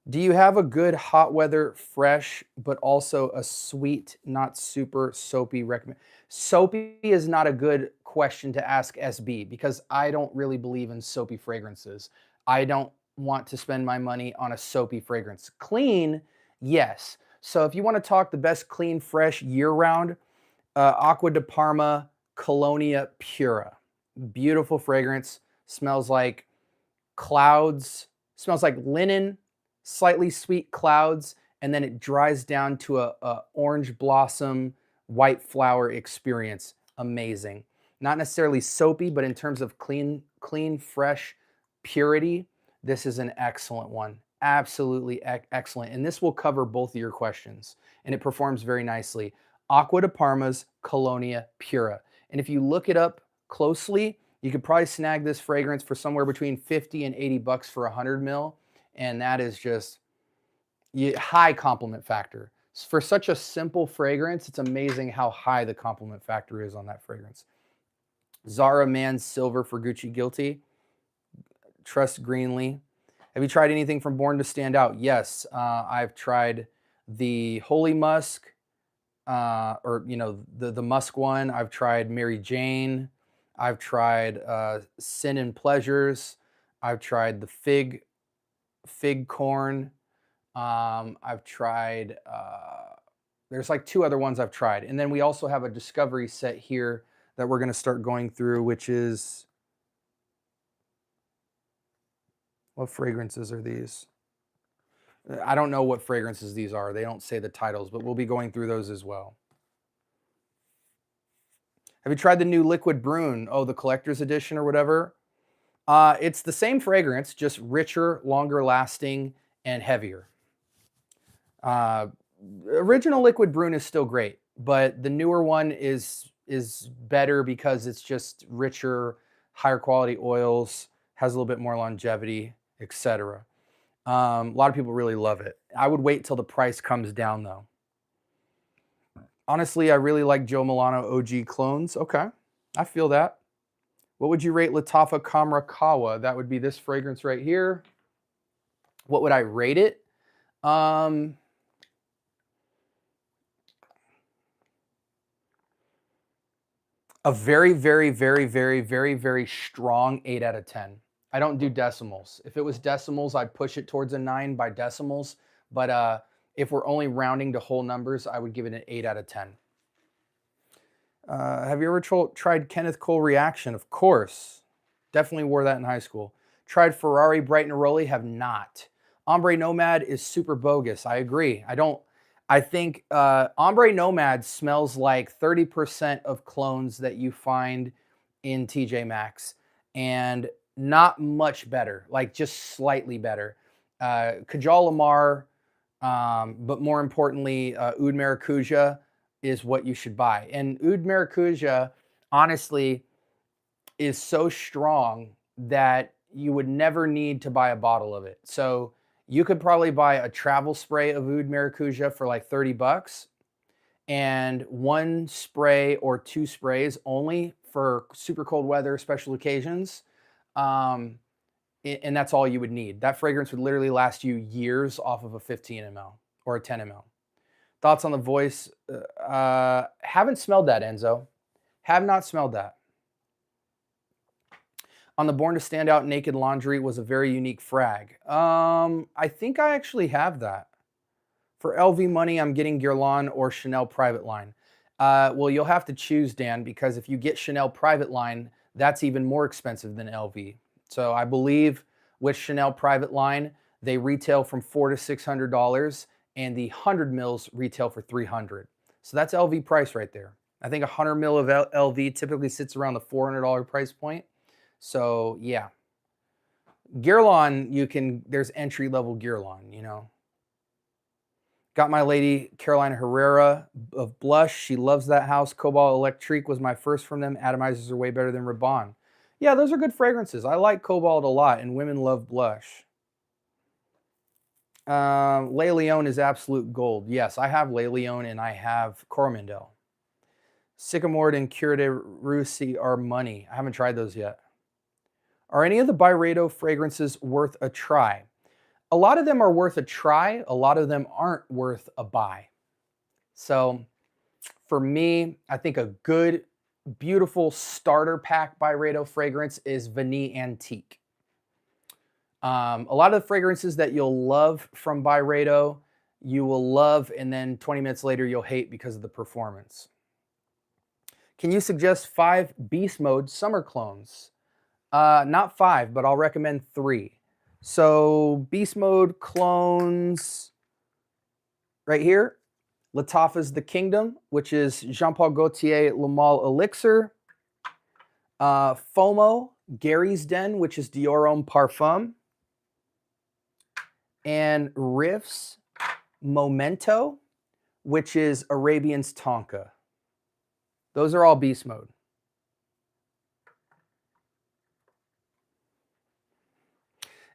Do you have a good hot weather, fresh, but also a sweet, not super soapy recommend? Soapy is not a good question to ask SB because I don't really believe in soapy fragrances. I don't want to spend my money on a soapy fragrance. Clean, yes. So if you want to talk the best clean, fresh, year-round, Acqua di Parma Colonia Pura. Beautiful fragrance. Smells like clouds. Smells like linen, slightly sweet clouds, and then it dries down to a orange blossom, white flower experience. Amazing. Not necessarily soapy, but in terms of clean, fresh purity, this is an excellent one. Absolutely excellent. And this will cover both of your questions, and it performs very nicely. Aqua de Parma's Colonia Pura. And if you look it up closely, you could probably snag this fragrance for somewhere between 50 and 80 bucks for 100 mil. And that is just high compliment factor. For such a simple fragrance, it's amazing how high the compliment factor is on that fragrance. Zara Man Silver for Gucci Guilty. Trust Greenly. Have you tried anything from Born to Stand Out? Yes, I've tried the Holy Musk, or the Musk one. I've tried Mary Jane. I've tried Sin and Pleasures. I've tried the Fig Corn. I've tried, there's like 2 other ones I've tried. And then we also have a discovery set here that we're going to start going through, which is, what fragrances are these? I don't know what fragrances these are. They don't say the titles, but we'll be going through those as well. Have you tried the new Liquid Brune? Oh, the collector's edition or whatever? It's the same fragrance, just richer, longer lasting, and heavier. Original Liquid Brune is still great, but the newer one is better because it's just richer, higher quality oils, has a little bit more longevity, etc. A lot of people really love it. I would wait till the price comes down though. Honestly, I really like Joe Milano OG clones. Okay, I feel that. What would you rate Lattafa Kamra Kawa? That would be this fragrance right here. What would I rate it? A very, very, very, very, very, very strong 8 out of 10. I don't do decimals. If it was decimals, I'd push it towards a 9 by decimals. But if we're only rounding to whole numbers, I would give it an 8 out of 10. Have you ever tried Kenneth Cole Reaction? Of course. Definitely wore that in high school. Tried Ferrari Bright Neroli? Have not. Ombre Nomad is super bogus. I agree. I think Ombre Nomad smells like 30% of clones that you find in TJ Maxx, and not much better, like just slightly better. Kajal Lamar, but more importantly, Oud Maracuja is what you should buy. And Oud Maracuja, honestly, is so strong that you would never need to buy a bottle of it. So you could probably buy a travel spray of Oud Maracuja for like 30 bucks and 1 spray or 2 sprays only for super cold weather, special occasions. And that's all you would need. That fragrance would literally last you years off of a 15 ml or a 10 ml. Thoughts on the voice? Haven't smelled that, Enzo. Have not smelled that. On the Born to Stand Out Naked Laundry was a very unique frag. I think I actually have that. For LV money, I'm getting Guerlain or Chanel Private Line. Well, you'll have to choose, Dan, because if you get Chanel Private Line, that's even more expensive than LV. So I believe with Chanel Private Line, they retail from $400 to $600, and the 100 mils retail for $300. So that's LV price right there. I think 100 mil of LV typically sits around the $400 price point. So yeah, Guerlain, there's entry level Guerlain, you know. Got my lady Carolina Herrera of Blush. She loves that house. Cobalt Electrique was my first from them. Atomizers are way better than Rabanne. Yeah, those are good fragrances. I like Cobalt a lot, and women love Blush. Le Leon is absolute gold. Yes, I have Le Leon and I have Coromandel. Sycamore and Cure de Russie are money. I haven't tried those yet. Are any of the Byredo fragrances worth a try? A lot of them are worth a try. A lot of them aren't worth a buy. So for me, I think a good, beautiful starter pack Byredo fragrance is Vanille Antique. A lot of the fragrances that you'll love from Byredo, you will love, and then 20 minutes later you'll hate because of the performance. Can you suggest 5 Beast Mode summer clones? Not 5, but I'll recommend 3. So Beast Mode clones right here. Lattafa's The Kingdom, which is Jean Paul Gaultier Le Male Elixir. FOMO, Gary's Den, which is Dior Homme Parfum. And Riffs Momento, which is Arabian's Tonka. Those are all beast mode.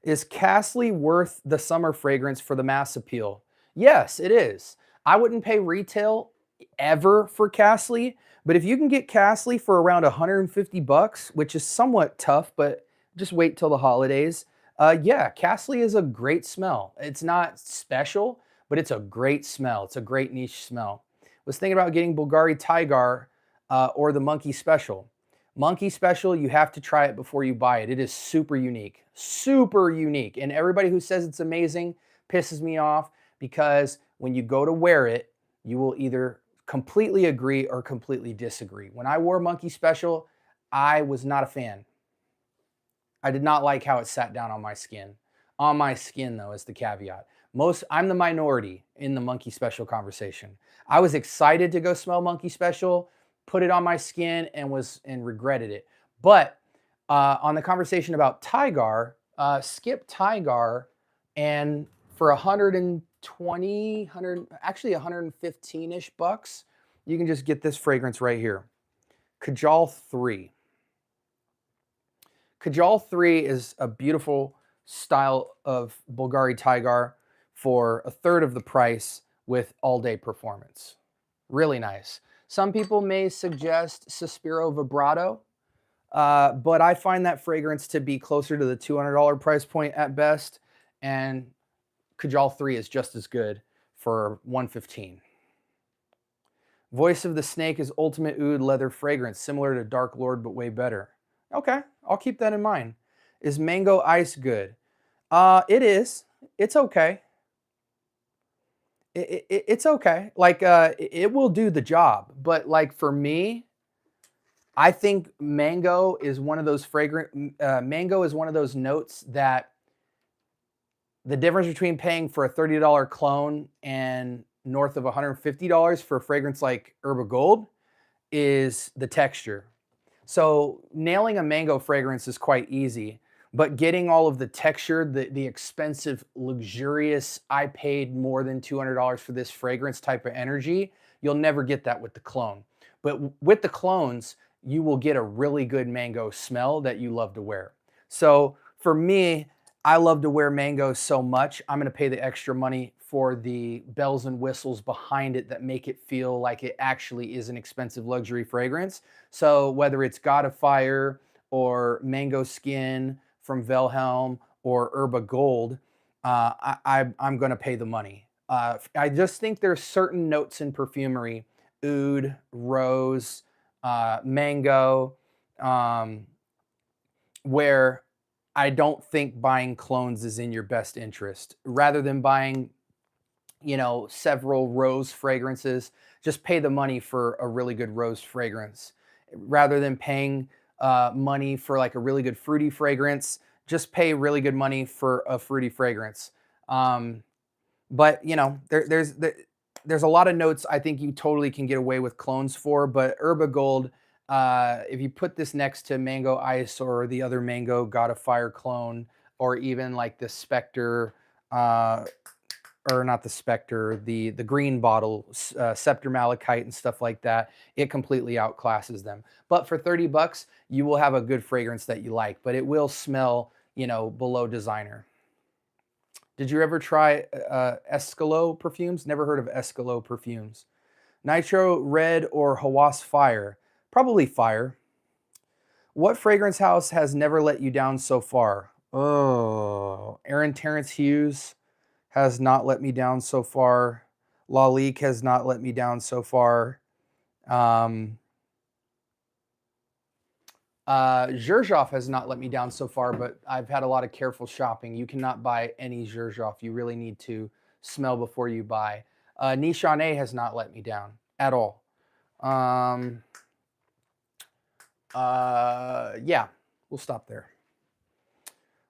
Is Castley worth the summer fragrance for the mass appeal? Yes, it is. I wouldn't pay retail ever for Castley, but if you can get Castley for around 150 bucks, which is somewhat tough, but just wait till the holidays. Yeah, Castley is a great smell. It's not special, but it's a great smell. It's a great niche smell. Was thinking about getting Bulgari Tiger or the Monkey Special. Monkey Special, you have to try it before you buy it. It is super unique, super unique. And everybody who says it's amazing pisses me off because when you go to wear it, you will either completely agree or completely disagree. When I wore Monkey Special, I was not a fan. I did not like how it sat down on my skin. On my skin, though, is the caveat. I'm the minority in the Monkey Special conversation. I was excited to go smell Monkey Special, put it on my skin, and regretted it. But on the conversation about Tiger, skip Tiger, and for 120, actually 115-ish bucks, you can just get this fragrance right here. Kajal 3. Kajal 3 is a beautiful style of Bulgari Tiger for a third of the price with all-day performance. Really nice. Some people may suggest Sospiro Vibrato, but I find that fragrance to be closer to the $200 price point at best, and Kajal 3 is just as good for $115. Voice of the Snake is Ultimate Oud leather fragrance, similar to Dark Lord, but way better. Okay, I'll keep that in mind. Is Mango Ice good? It is. It's okay. It's okay. Like, it will do the job. But like for me, I think mango is one of those mango is one of those notes that the difference between paying for a $30 clone and north of $150 for a fragrance like Herba Gold is the texture. So nailing a mango fragrance is quite easy, but getting all of the texture, the expensive, luxurious, I paid more than $200 for this fragrance type of energy, you'll never get that with the clone. But with the clones, you will get a really good mango smell that you love to wear. So for me, I love to wear mango so much, I'm gonna pay the extra money for the bells and whistles behind it that make it feel like it actually is an expensive luxury fragrance. So whether it's God of Fire or Mango Skin from Wilhelm or Herba Gold, I'm gonna pay the money. I just think there's certain notes in perfumery, oud, rose, mango, where I don't think buying clones is in your best interest. Rather than buying, several rose fragrances, just pay the money for a really good rose fragrance. Rather than paying money for like a really good fruity fragrance, just pay really good money for a fruity fragrance. But there's a lot of notes I think you totally can get away with clones for, but Herba Gold, if you put this next to Mango Ice or the other Mango God of Fire clone, or even like the Spectre, or not the Spectre, the green bottle, Scepter Malachite and stuff like that, it completely outclasses them. But for 30 bucks, you will have a good fragrance that you like, but it will smell, below designer. Did you ever try Escalot perfumes? Never heard of Escalot perfumes. Nitro Red or Hawas Fire? Probably Fire. What fragrance house has never let you down so far? Oh, Aaron Terrence Hughes has not let me down so far. Lalique has not let me down so far. Xerjoff has not let me down so far, but I've had a lot of careful shopping. You cannot buy any Xerjoff. You really need to smell before you buy. Nichane has not let me down at all. Yeah, we'll stop there.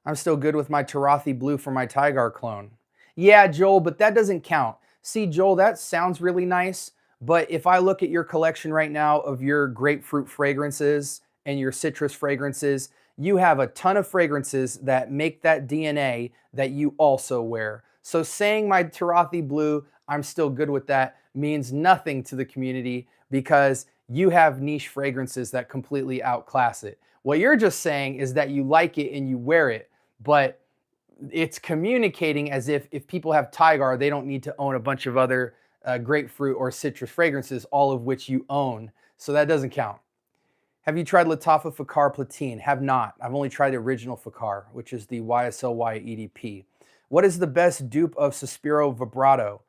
I'm still good with my Tarathi Blue for my Tiger clone. Yeah, Joel, but that doesn't count. See, Joel, that sounds really nice, but if I look at your collection right now of your grapefruit fragrances and your citrus fragrances, you have a ton of fragrances that make that DNA that you also wear. So saying my Tarathi Blue, I'm still good with that means nothing to the community because you have niche fragrances that completely outclass it. What you're just saying is that you like it and you wear it, but it's communicating as if people have Tigar, they don't need to own a bunch of other grapefruit or citrus fragrances, all of which you own. So that doesn't count. Have you tried Lattafa Fakar Platine? Have not. I've only tried the original Fakar, which is the YSLY EDP. What is the best dupe of Suspiro Vibrato?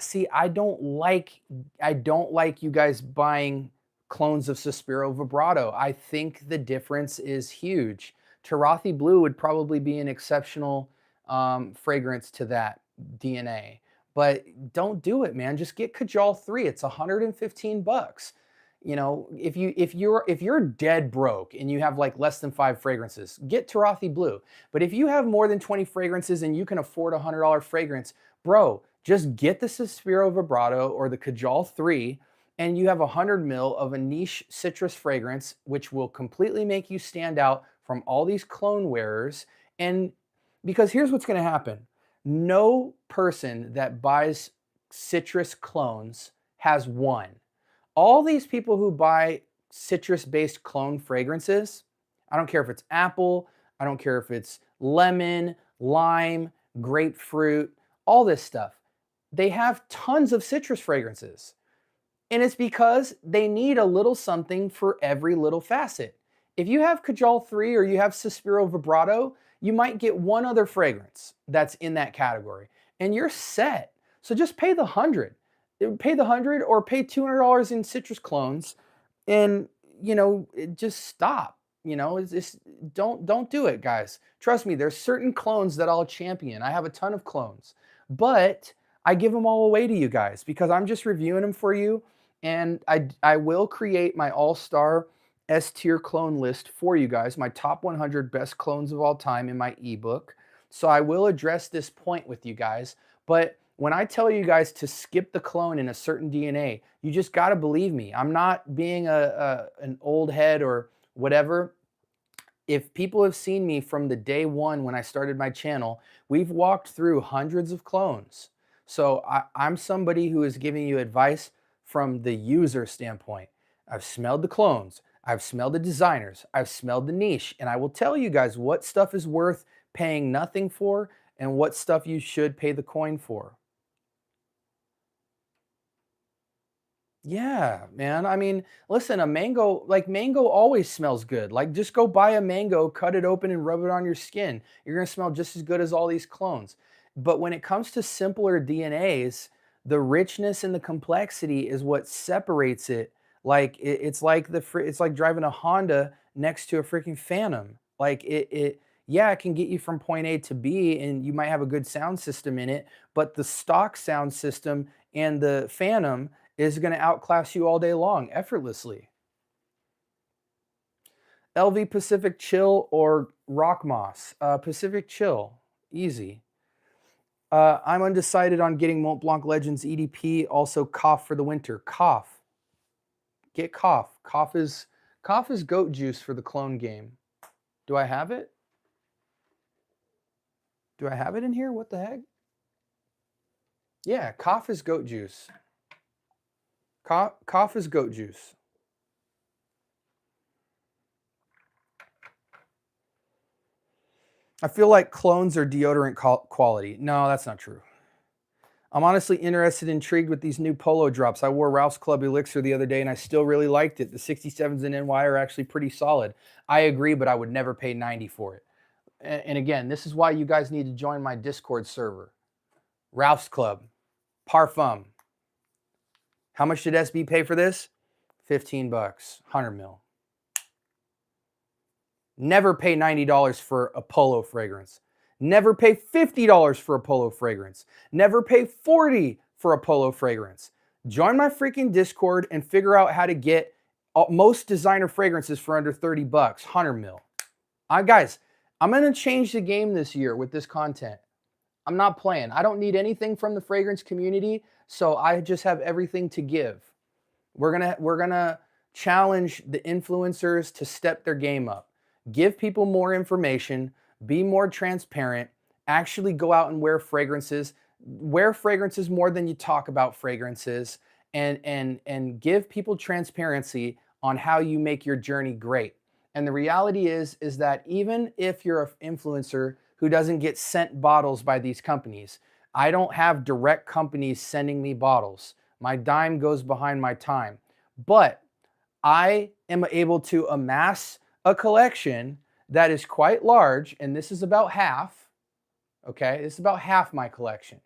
See, I don't like you guys buying clones of Suspiro Vibrato. I think the difference is huge. Tarathi Blue would probably be an exceptional fragrance to that DNA. But don't do it, man. Just get Kajal 3. It's 115 bucks. You know, if you're dead broke and you have like less than 5 fragrances, get Tarathi Blue. But if you have more than 20 fragrances and you can afford a $100 fragrance, bro, just get the Suspiro Vibrato or the Kajal 3 and you have 100 ml of a niche citrus fragrance, which will completely make you stand out from all these clone wearers. And because here's what's going to happen. No person that buys citrus clones has won. All these people who buy citrus-based clone fragrances, I don't care if it's apple, I don't care if it's lemon, lime, grapefruit, all this stuff. They have tons of citrus fragrances. And it's because they need a little something for every little facet. If you have Kajal 3 or you have Suspiro Vibrato, you might get one other fragrance that's in that category. And you're set. So just pay the 100. Pay the 100 or pay $200 in citrus clones and, you know, just stop. You know, it's just, don't do it, guys. Trust me, there's certain clones that I'll champion. I have a ton of clones. But I give them all away to you guys because I'm just reviewing them for you. And I will create my all-star S-tier clone list for you guys, my top 100 best clones of all time in my ebook. So I will address this point with you guys. But when I tell you guys to skip the clone in a certain DNA, you just got to believe me. I'm not being an old head or whatever. If people have seen me from the day one when I started my channel, we've walked through hundreds of clones. So I'm somebody who is giving you advice from the user standpoint. I've smelled the clones. I've smelled the designers. I've smelled the niche. And I will tell you guys what stuff is worth paying nothing for and what stuff you should pay the coin for. Yeah, man. I mean, listen, a mango, like mango always smells good. Like just go buy a mango, cut it open and rub it on your skin. You're going to smell just as good as all these clones. But when it comes to simpler DNAs, the richness and the complexity is what separates it. Like it's like it's like driving a Honda next to a freaking Phantom. Like yeah, it can get you from point A to B and you might have a good sound system in it, but the stock sound system and the Phantom is going to outclass you all day long effortlessly. LV Pacific Chill or Rock Moss? Pacific Chill, easy. I'm undecided on getting Mont Blanc Legends EDP, also Cough for the winter. Cough. Get Cough. Cough is goat juice for the clone game. Do I have it? Do I have it in here? What the heck? Yeah, Cough is goat juice. Cough is goat juice. I feel like clones are deodorant quality. No, that's not true. I'm honestly interested, intrigued with these new Polo drops. I wore Ralph's Club Elixir the other day and I still really liked it. The 67s in NY are actually pretty solid. I agree, but I would never pay 90 for it. And again, this is why you guys need to join my Discord server. Ralph's Club, Parfum. How much did SB pay for this? 15 bucks, 100 mil. Never pay $90 for a Polo fragrance. Never pay $50 for a Polo fragrance. Never pay $40 for a Polo fragrance. Join my freaking Discord and figure out how to get most designer fragrances for under 30 bucks, 100 mil. Guys, I'm going to change the game this year with this content. I'm not playing. I don't need anything from the fragrance community, so I just have everything to give. We're gonna challenge the influencers to step their game up. Give people more information, be more transparent, actually go out and wear fragrances. wear fragrances more than you talk about fragrances, and give people transparency on how you make your journey great. And the reality is that even if you're an influencer who doesn't get sent bottles by these companies, I don't have direct companies sending me bottles. My dime goes behind my time. But I am able to amass a collection that is quite large, and this is about half, okay? This is about half my collection.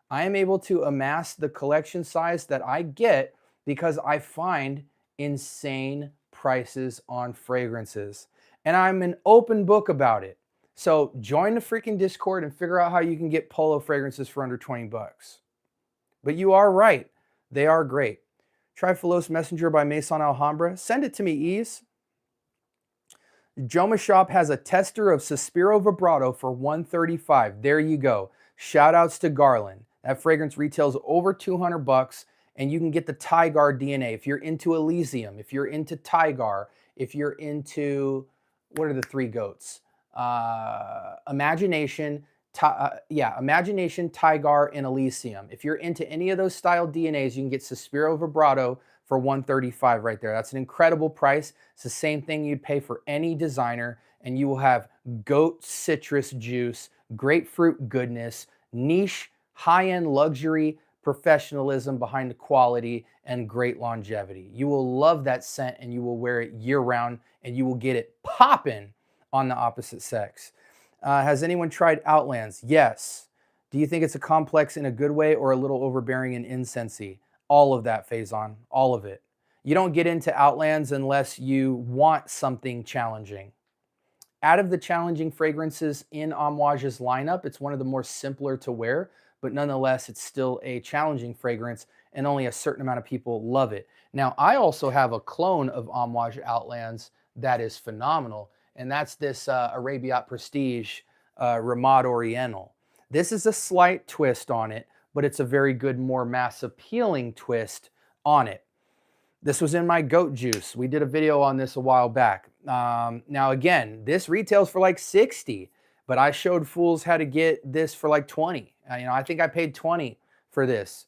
I am able to amass the collection size that I get because I find insane prices on fragrances. And I'm an open book about it. So join the freaking Discord and figure out how you can get Polo fragrances for under 20 bucks. But you are right. They are great. Trifilos Messenger by Maison Alhambra. Send it to me, Ease. Joma Shop has a tester of Suspiro Vibrato for $135. There you go. Shout outs to Garland. That fragrance retails over 200 bucks, and you can get the Tygar DNA. If you're into Elysium, if you're into Tygar, if you're into, what are the three goats? Imagination, Imagination, Tygar, and Elysium. If you're into any of those style DNAs, you can get Suspiro Vibrato for $135 right there. That's an incredible price. It's the same thing you'd pay for any designer, and you will have goat citrus juice, grapefruit goodness, niche, high-end luxury professionalism behind the quality, and great longevity. You will love that scent, and you will wear it year-round, and you will get it popping on the opposite sex. Has anyone tried Outlands? Yes. Do you think it's a complex in a good way or a little overbearing and incensey? All of that, Faison. All of it. You don't get into Outlands unless you want something challenging. Out of the challenging fragrances in Amouage's lineup, it's one of the more simpler to wear, but nonetheless, it's still a challenging fragrance, and only a certain amount of people love it. Now, I also have a clone of Amouage Outlands that is phenomenal, and that's this Arabiat Prestige Ramad Oriental. This is a slight twist on it, but it's a very good, more mass appealing twist on it. This was in my goat juice. We did a video on this a while back. Now again, this retails for like 60, but I showed fools how to get this for like 20. I think I paid 20 for this.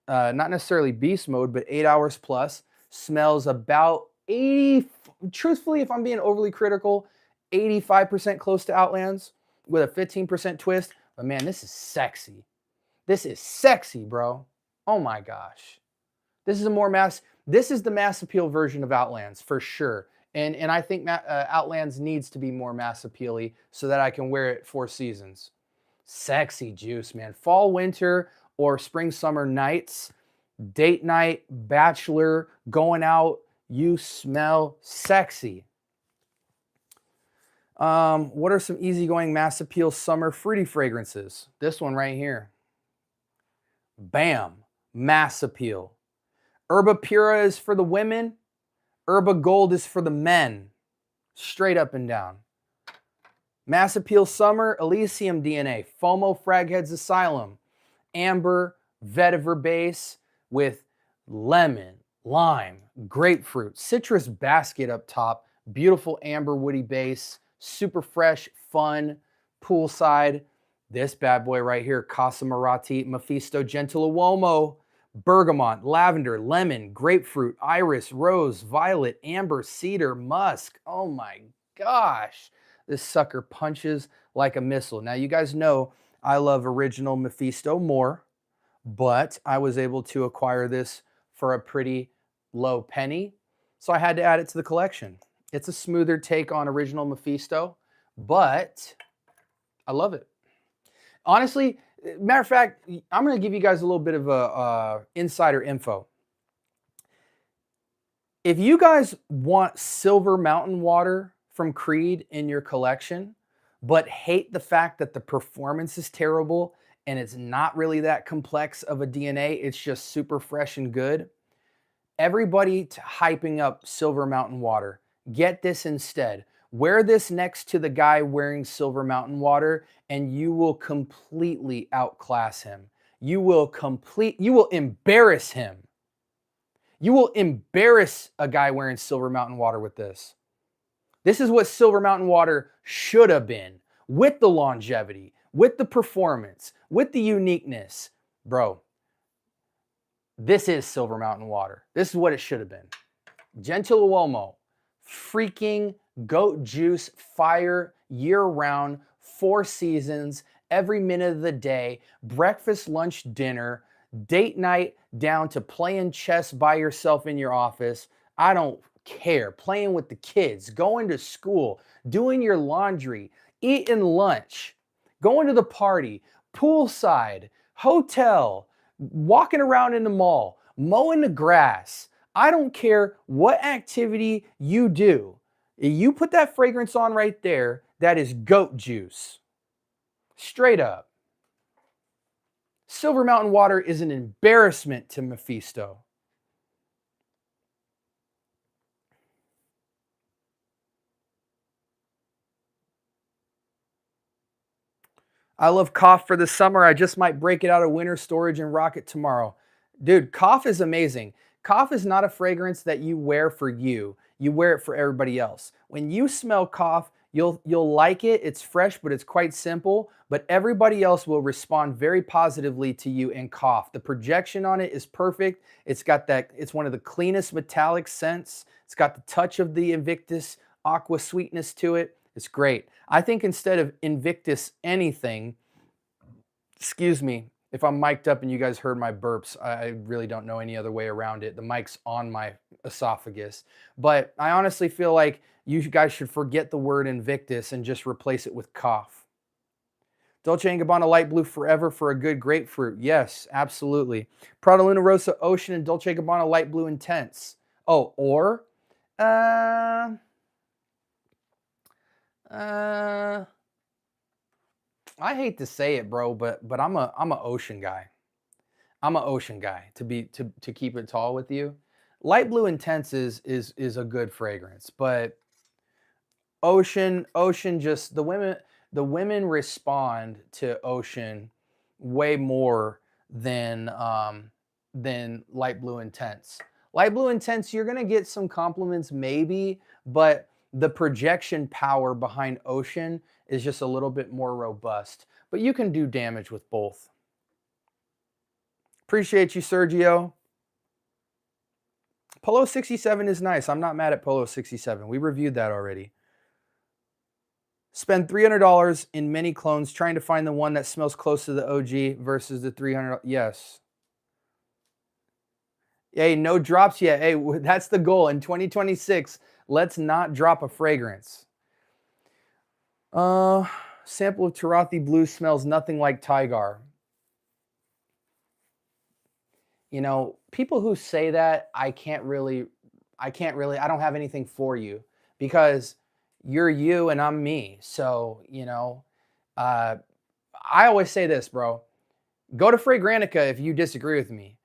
Not necessarily beast mode, but 8 hours plus. Smells about 80, truthfully, if I'm being overly critical, 85% close to Outlands with a 15% twist. But man, this is sexy. This is sexy, bro. Oh my gosh. This is the mass appeal version of Outlands for sure. And I think Outlands needs to be more mass appeal-y so that I can wear it 4 seasons. Sexy juice, man. Fall, winter, or spring, summer nights, date night, bachelor, going out, you smell sexy. What are some easygoing mass appeal summer fruity fragrances? This one right here. Bam, mass appeal. Herba Pura is for the women. Herba Gold is for the men. Straight up and down. Mass appeal summer, Elysium DNA, FOMO Fragheads Asylum, Amber Vetiver base with lemon, lime, grapefruit, citrus basket up top, beautiful amber woody base, super fresh, fun, poolside. This bad boy right here, Casa Marati Mephisto Gentle Uomo, bergamot, lavender, lemon, grapefruit, iris, rose, violet, amber, cedar, musk. Oh my gosh. This sucker punches like a missile. Now, you guys know I love original Mephisto more, but I was able to acquire this for a pretty low penny, so I had to add it to the collection. It's a smoother take on original Mephisto, but I love it. Honestly, matter of fact, I'm going to give you guys a little bit of insider info. If you guys want Silver Mountain Water from Creed in your collection, but hate the fact that the performance is terrible and it's not really that complex of a DNA, it's just super fresh and good, everybody hyping up Silver Mountain Water, get this instead. Wear this next to the guy wearing Silver Mountain Water, and you will completely outclass him. You will embarrass him. You will embarrass a guy wearing Silver Mountain Water with this. This is what Silver Mountain Water should have been, with the longevity, with the performance, with the uniqueness. Bro, this is Silver Mountain water. This is what it should have been. Gentle Uomo, freaking goat juice, fire year round, 4 seasons, every minute of the day, breakfast, lunch, dinner, date night down to playing chess by yourself in your office. I don't care. Playing with the kids, going to school, doing your laundry, eating lunch, going to the party, poolside, hotel, walking around in the mall, mowing the grass. I don't care what activity you do. You put that fragrance on right there, that is goat juice. Straight up. Silver Mountain water is an embarrassment to Mephisto. I love Cough for the summer. I just might break it out of winter storage and rock it tomorrow. Dude, Cough is amazing. Cough is not a fragrance that you wear for you. You wear it for everybody else. When you smell Cough, you'll like it. It's fresh, but it's quite simple. But everybody else will respond very positively to you in Cough. The projection on it is perfect. It's got that, it's one of the cleanest metallic scents. It's got the touch of the Invictus aqua sweetness to it. It's great. I think instead of Invictus anything, excuse me, if I'm mic'd up and you guys heard my burps, I really don't know any other way around it. The mic's on my esophagus. But I honestly feel like you guys should forget the word Invictus and just replace it with Cough. Dolce & Gabbana Light Blue forever for a good grapefruit. Yes, absolutely. Prada Luna Rosa Ocean and Dolce & Gabbana Light Blue Intense. Oh, or... I hate to say it, bro, but I'm a ocean guy. I'm an ocean guy to keep it tall with you. Light Blue Intense is a good fragrance, but ocean just the women respond to ocean way more than Light Blue Intense. Light Blue Intense, you're gonna get some compliments maybe, but the projection power behind Ocean is just a little bit more robust. But you can do damage with both. Appreciate you, Sergio. Polo 67 is nice. I'm not mad at Polo 67. We reviewed that already. Spend $300 in many clones trying to find the one that smells close to the OG versus the $300. Yes. Hey, no drops yet. Hey, that's the goal. In 2026, let's not drop a fragrance. Sample of Tarathi Blue smells nothing like Tigar. You know, people who say that, I don't have anything for you because you're you and I'm me. So, I always say this, bro. Go to Fragrantica if you disagree with me.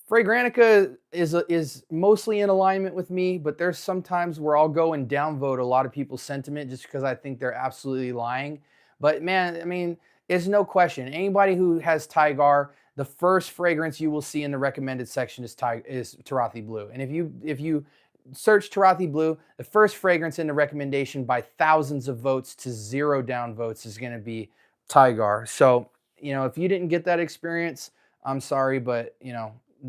Fragrantica is mostly in alignment with me, but there's some times where I'll go and downvote a lot of people's sentiment just because I think they're absolutely lying. But man, I mean, it's no question. Anybody who has Tigar, the first fragrance you will see in the recommended section is Tarathi Blue. And if you search Tarathi Blue, the first fragrance in the recommendation by thousands of votes to 0 downvotes is going to be Tigar. So, if you didn't get that experience, I'm sorry, but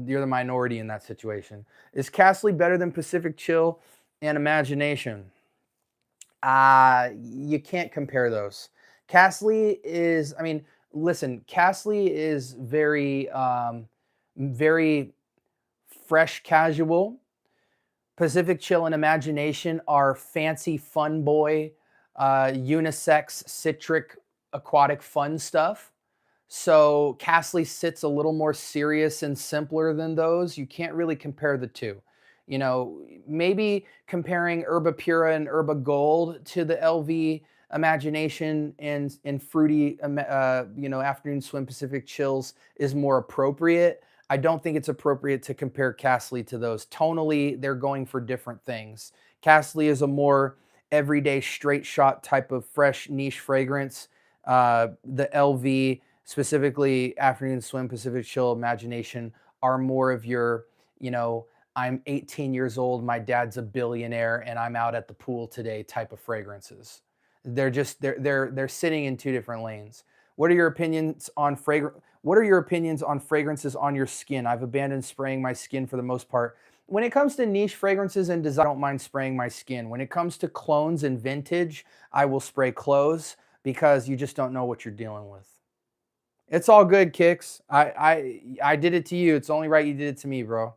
you're the minority in that situation. Is Castley better than Pacific Chill and Imagination? You can't compare those. Castley is, listen, Castley is very, very fresh casual. Pacific Chill and Imagination are fancy fun boy, unisex, citric, aquatic fun stuff. So Castley sits a little more serious and simpler than those. You can't really compare the two. Maybe comparing Herba Pura and Herba Gold to the LV Imagination and fruity, Afternoon Swim Pacific Chills is more appropriate. I don't think it's appropriate to compare Castley to those. Tonally, they're going for different things. Castley is a more everyday straight shot type of fresh niche fragrance. The LV, specifically Afternoon Swim, Pacific Chill, Imagination, are more of your, I'm 18 years old, my dad's a billionaire, and I'm out at the pool today type of fragrances. They're sitting in two different lanes. What are your opinions on What are your opinions on fragrances on your skin? I've abandoned spraying my skin for the most part. When it comes to niche fragrances and design, I don't mind spraying my skin. When it comes to clones and vintage, I will spray clothes because you just don't know what you're dealing with. It's all good, Kicks. I did it to you. It's only right you did it to me, bro.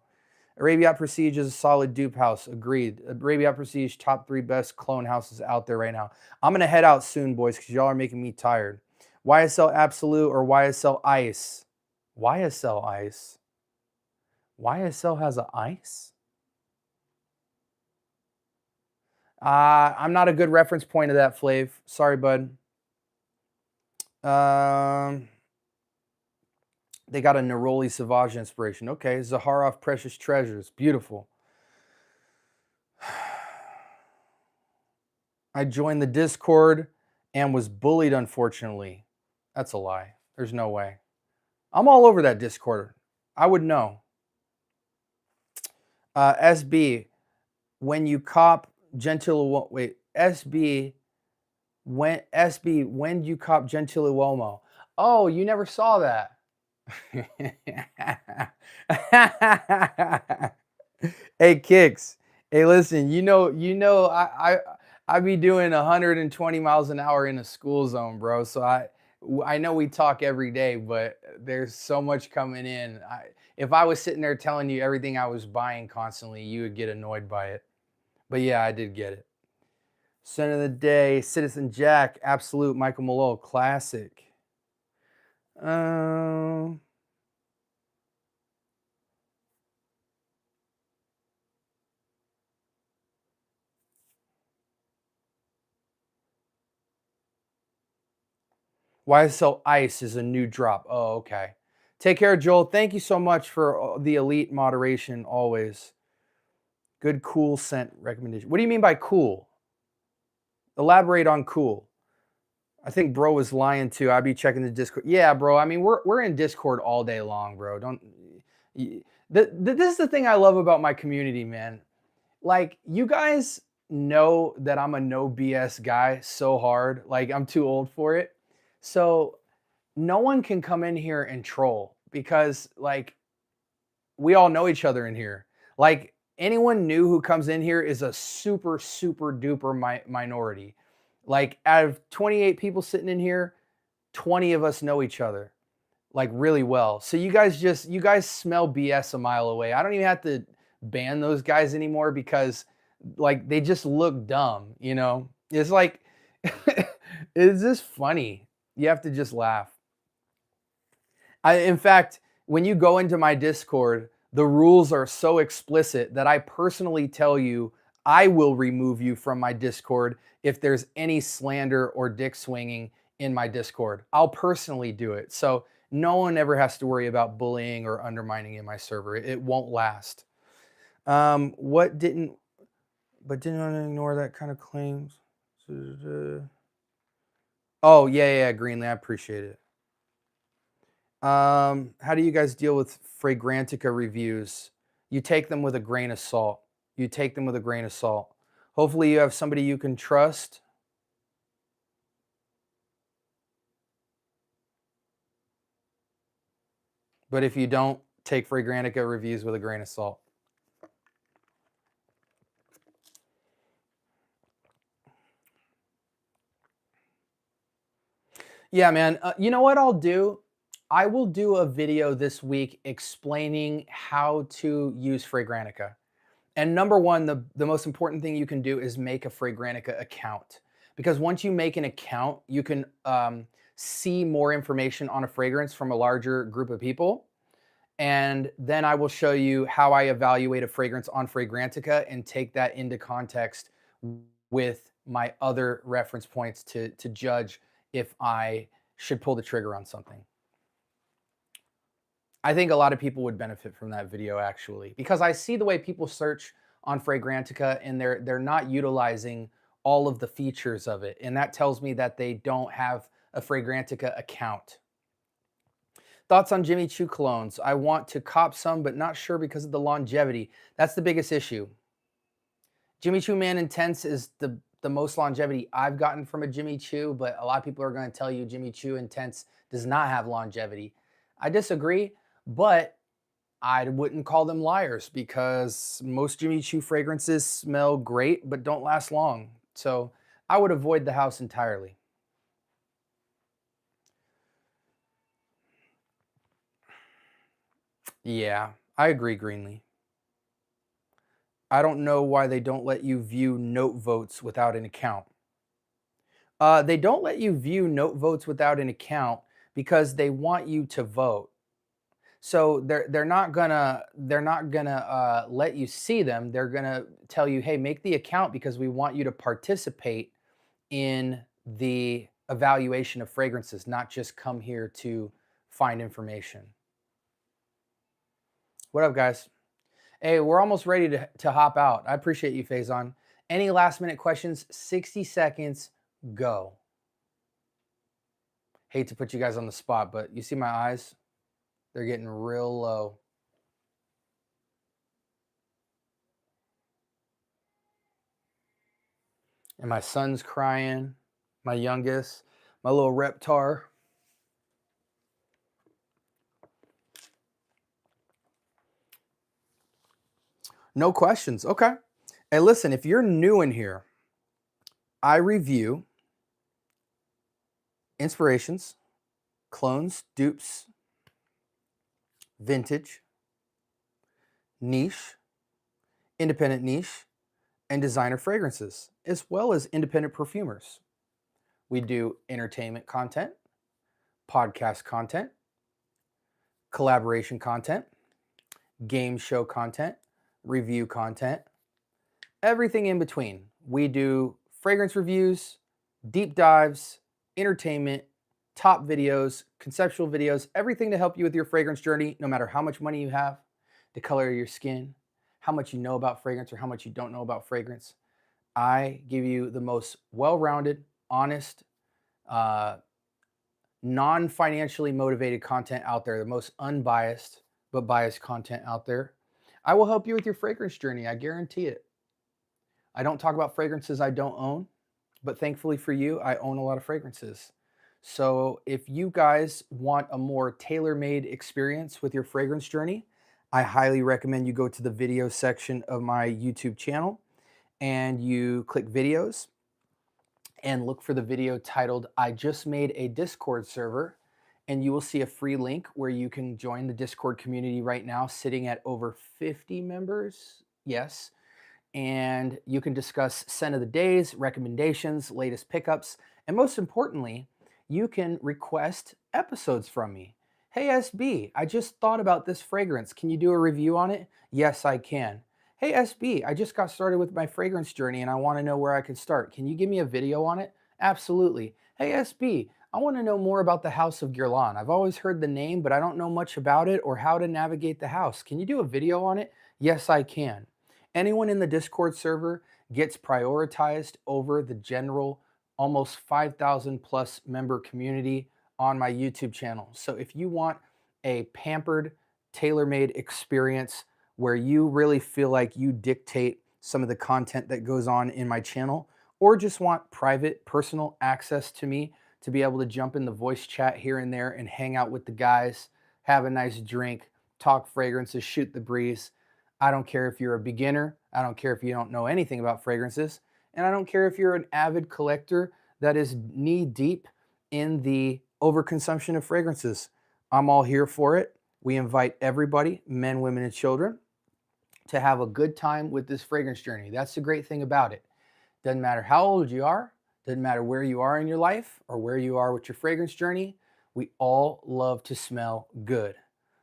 Arabiat Prestige is a solid dupe house. Agreed. Arabiat Prestige, top 3 best clone houses out there right now. I'm going to head out soon, boys, because y'all are making me tired. YSL Absolute or YSL Ice? YSL Ice? YSL has an ice? I'm not a good reference point of that, Flav. Sorry, bud. They got a Neroli Sauvage inspiration. Okay, Zaharoff Precious Treasures. Beautiful. I joined the Discord and was bullied, unfortunately. That's a lie. There's no way. I'm all over that Discord. I would know. SB, when you cop Gentil... Wait, SB, when do you cop Gentiluomo? Oh, you never saw that. Hey, Kicks. Hey, listen, I be doing 120 miles an hour in a school zone, bro. So I know we talk every day, but there's so much coming in. If I was sitting there telling you everything I was buying constantly, you would get annoyed by it. But yeah, I did get it. Scent of the day, Citizen Jack, Absolute, Michael Malone, classic. YSL Ice is a new drop. Oh, okay. Take care, Joel. Thank you so much for the elite moderation always. Good cool scent recommendation. What do you mean by cool? Elaborate on cool. I think bro was lying too. I'd be checking the Discord. Yeah, bro. I mean, we're in Discord all day long, bro. This is the thing I love about my community, man. Like, you guys know that I'm a no BS guy so hard. Like, I'm too old for it. So no one can come in here and troll because, like, we all know each other in here. Like, anyone new who comes in here is a super, super duper minority. Like, out of 28 people sitting in here, 20 of us know each other, like, really well. So you guys smell BS a mile away. I don't even have to ban those guys anymore because, like, they just look dumb, you know? It's like, it's just funny. You have to just laugh. In fact, when you go into my Discord, the rules are so explicit that I personally tell you I will remove you from my Discord if there's any slander or dick swinging in my Discord. I'll personally do it. So no one ever has to worry about bullying or undermining in my server. It won't last. Didn't want to ignore that kind of claims. Oh, yeah, Greenlee, I appreciate it. How do you guys deal with Fragrantica reviews? You take them with a grain of salt. Hopefully you have somebody you can trust. But if you don't, take Fragrantica reviews with a grain of salt. Yeah, man. You know what I'll do? I will do a video this week explaining how to use Fragrantica. And number one, the most important thing you can do is make a Fragrantica account. Because once you make an account, you can see more information on a fragrance from a larger group of people. And then I will show you how I evaluate a fragrance on Fragrantica and take that into context with my other reference points to judge if I should pull the trigger on something. I think a lot of people would benefit from that video, actually, because I see the way people search on Fragrantica and they're not utilizing all of the features of it. And that tells me that they don't have a Fragrantica account. Thoughts on Jimmy Choo colognes? I want to cop some, but not sure because of the longevity. That's the biggest issue. Jimmy Choo Man Intense is the the most longevity I've gotten from a Jimmy Choo, but a lot of people are going to tell you Jimmy Choo Intense does not have longevity. I disagree, but I wouldn't call them liars because most Jimmy Choo fragrances smell great but don't last long. So I would avoid the house entirely. Yeah, I agree, Greenlee. I don't know why they don't let you view note votes without an account. They don't let you view note votes without an account because they want you to vote. So they're not gonna let you see them. They're gonna tell you, hey, make the account because we want you to participate in the evaluation of fragrances, not just come here to find information. What up, guys? Hey, we're almost ready to hop out. I appreciate you, Faison. Any last minute questions? 60 seconds, go. Hate to put you guys on the spot, but you see my eyes? They're getting real low. And my son's crying, my youngest, my little reptar. No questions. Okay. Hey, listen, if you're new in here, I review inspirations, clones, dupes, vintage, niche, independent niche, and designer fragrances, as well as independent perfumers. We do entertainment content, podcast content, collaboration content, game show content, review content, everything in between. We do fragrance reviews, deep dives, entertainment, top videos, conceptual videos, everything to help you with your fragrance journey, no matter how much money you have, the color of your skin, how much you know about fragrance or how much you don't know about fragrance. I give you the most well-rounded, honest, non-financially motivated content out there, the most unbiased but biased content out there. I will help you with your fragrance journey. I guarantee it. I don't talk about fragrances I don't own, but thankfully for you, I own a lot of fragrances. So if you guys want a more tailor-made experience with your fragrance journey, I highly recommend you go to the video section of my YouTube channel and you click videos and look for the video titled I Just Made a Discord Server, and you will see a free link where you can join the Discord community right now, sitting at over 50 members. Yes. And you can discuss scent of the days, recommendations, latest pickups, and most importantly, you can request episodes from me. Hey SB, I just thought about this fragrance. Can you do a review on it? Yes, I can. Hey SB, I just got started with my fragrance journey and I want to know where I can start. Can you give me a video on it? Absolutely. Hey SB, I want to know more about the House of Guerlain. I've always heard the name, but I don't know much about it or how to navigate the house. Can you do a video on it? Yes, I can. Anyone in the Discord server gets prioritized over the general almost 5,000 plus member community on my YouTube channel. So if you want a pampered, tailor-made experience where you really feel like you dictate some of the content that goes on in my channel, or just want private, personal access to me to be able to jump in the voice chat here and there and hang out with the guys, have a nice drink, talk fragrances, shoot the breeze. I don't care if you're a beginner. I don't care if you don't know anything about fragrances. And I don't care if you're an avid collector that is knee deep in the overconsumption of fragrances. I'm all here for it. We invite everybody, men, women, and children, to have a good time with this fragrance journey. That's the great thing about it. Doesn't matter how old you are, doesn't matter where you are in your life or where you are with your fragrance journey. We all love to smell good.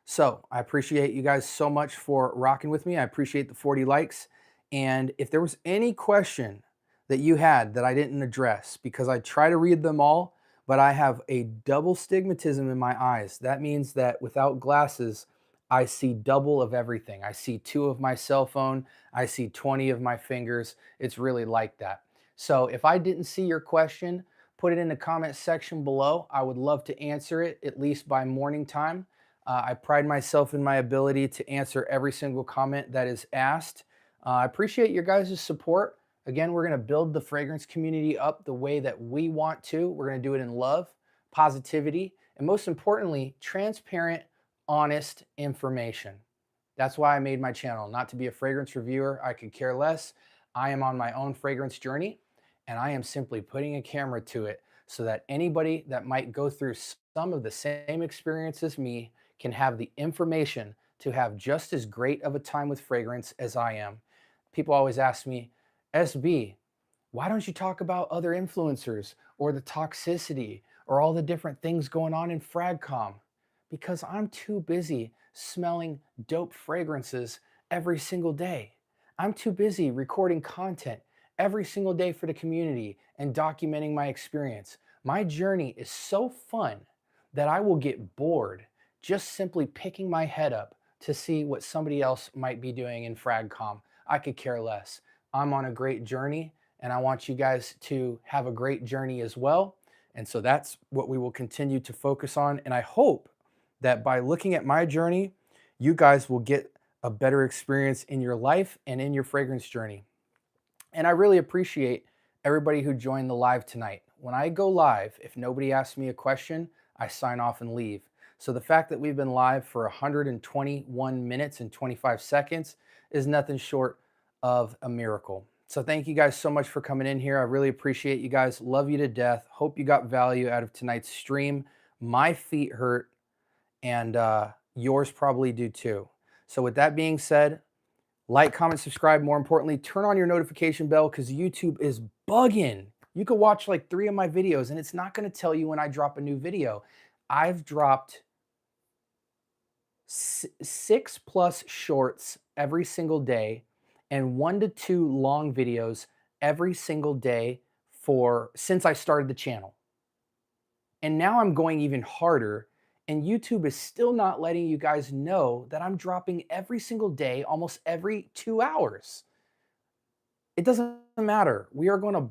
So I appreciate you guys so much for rocking with me. I appreciate the 40 likes. And if there was any question that you had that I didn't address, because I try to read them all, but I have a double stigmatism in my eyes. That means that without glasses, I see double of everything. I see 2 of my cell phone. I see 20 of my fingers. It's really like that. So if I didn't see your question, put it in the comment section below. I would love to answer it, at least by morning time. I pride myself in my ability to answer every single comment that is asked. I appreciate your guys' support. Again, we're going to build the fragrance community up the way that we want to. We're going to do it in love, positivity, and most importantly, transparent, honest information. That's why I made my channel, not to be a fragrance reviewer. I could care less. I am on my own fragrance journey, and I am simply putting a camera to it so that anybody that might go through some of the same experience as me can have the information to have just as great of a time with fragrance as I am. People always ask me, SB, why don't you talk about other influencers or the toxicity or all the different things going on in FragCom? Because I'm too busy smelling dope fragrances every single day. I'm too busy recording content every single day for the community and documenting my experience. My journey is so fun that I will get bored just simply picking my head up to see what somebody else might be doing in FragCom. I could care less. I'm on a great journey, and I want you guys to have a great journey as well. And so that's what we will continue to focus on. And I hope that by looking at my journey, you guys will get a better experience in your life and in your fragrance journey. And I really appreciate everybody who joined the live tonight. When I go live, if nobody asks me a question, I sign off and leave. So the fact that we've been live for 121 minutes and 25 seconds is nothing short of a miracle. So thank you guys so much for coming in here. I really appreciate you guys. Love you to death. Hope you got value out of tonight's stream. My feet hurt, and yours probably do too. So with that being said, like, comment, subscribe. More importantly, turn on your notification bell because YouTube is bugging. You could watch like 3 of my videos and it's not going to tell you when I drop a new video. I've dropped 6+ shorts every single day and 1 to 2 long videos every single day since I started the channel. And now I'm going even harder, and YouTube is still not letting you guys know that I'm dropping every single day, almost every 2 hours. It doesn't matter. We are going to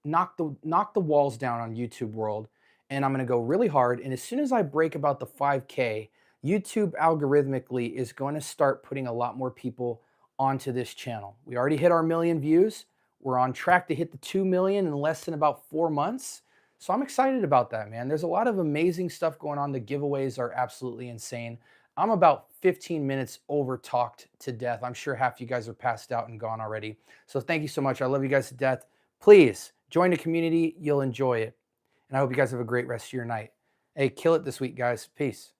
knock the walls down on YouTube world, and I'm going to go really hard. And as soon as I break about the 5K, YouTube algorithmically is going to start putting a lot more people onto this channel. We already hit our 1 million views. We're on track to hit the 2 million in less than about 4 months. So I'm excited about that, man. There's a lot of amazing stuff going on. The giveaways are absolutely insane. I'm about 15 minutes over talked to death. I'm sure half you guys are passed out and gone already. So thank you so much. I love you guys to death. Please join the community. You'll enjoy it. And I hope you guys have a great rest of your night. Hey, kill it this week, guys. Peace.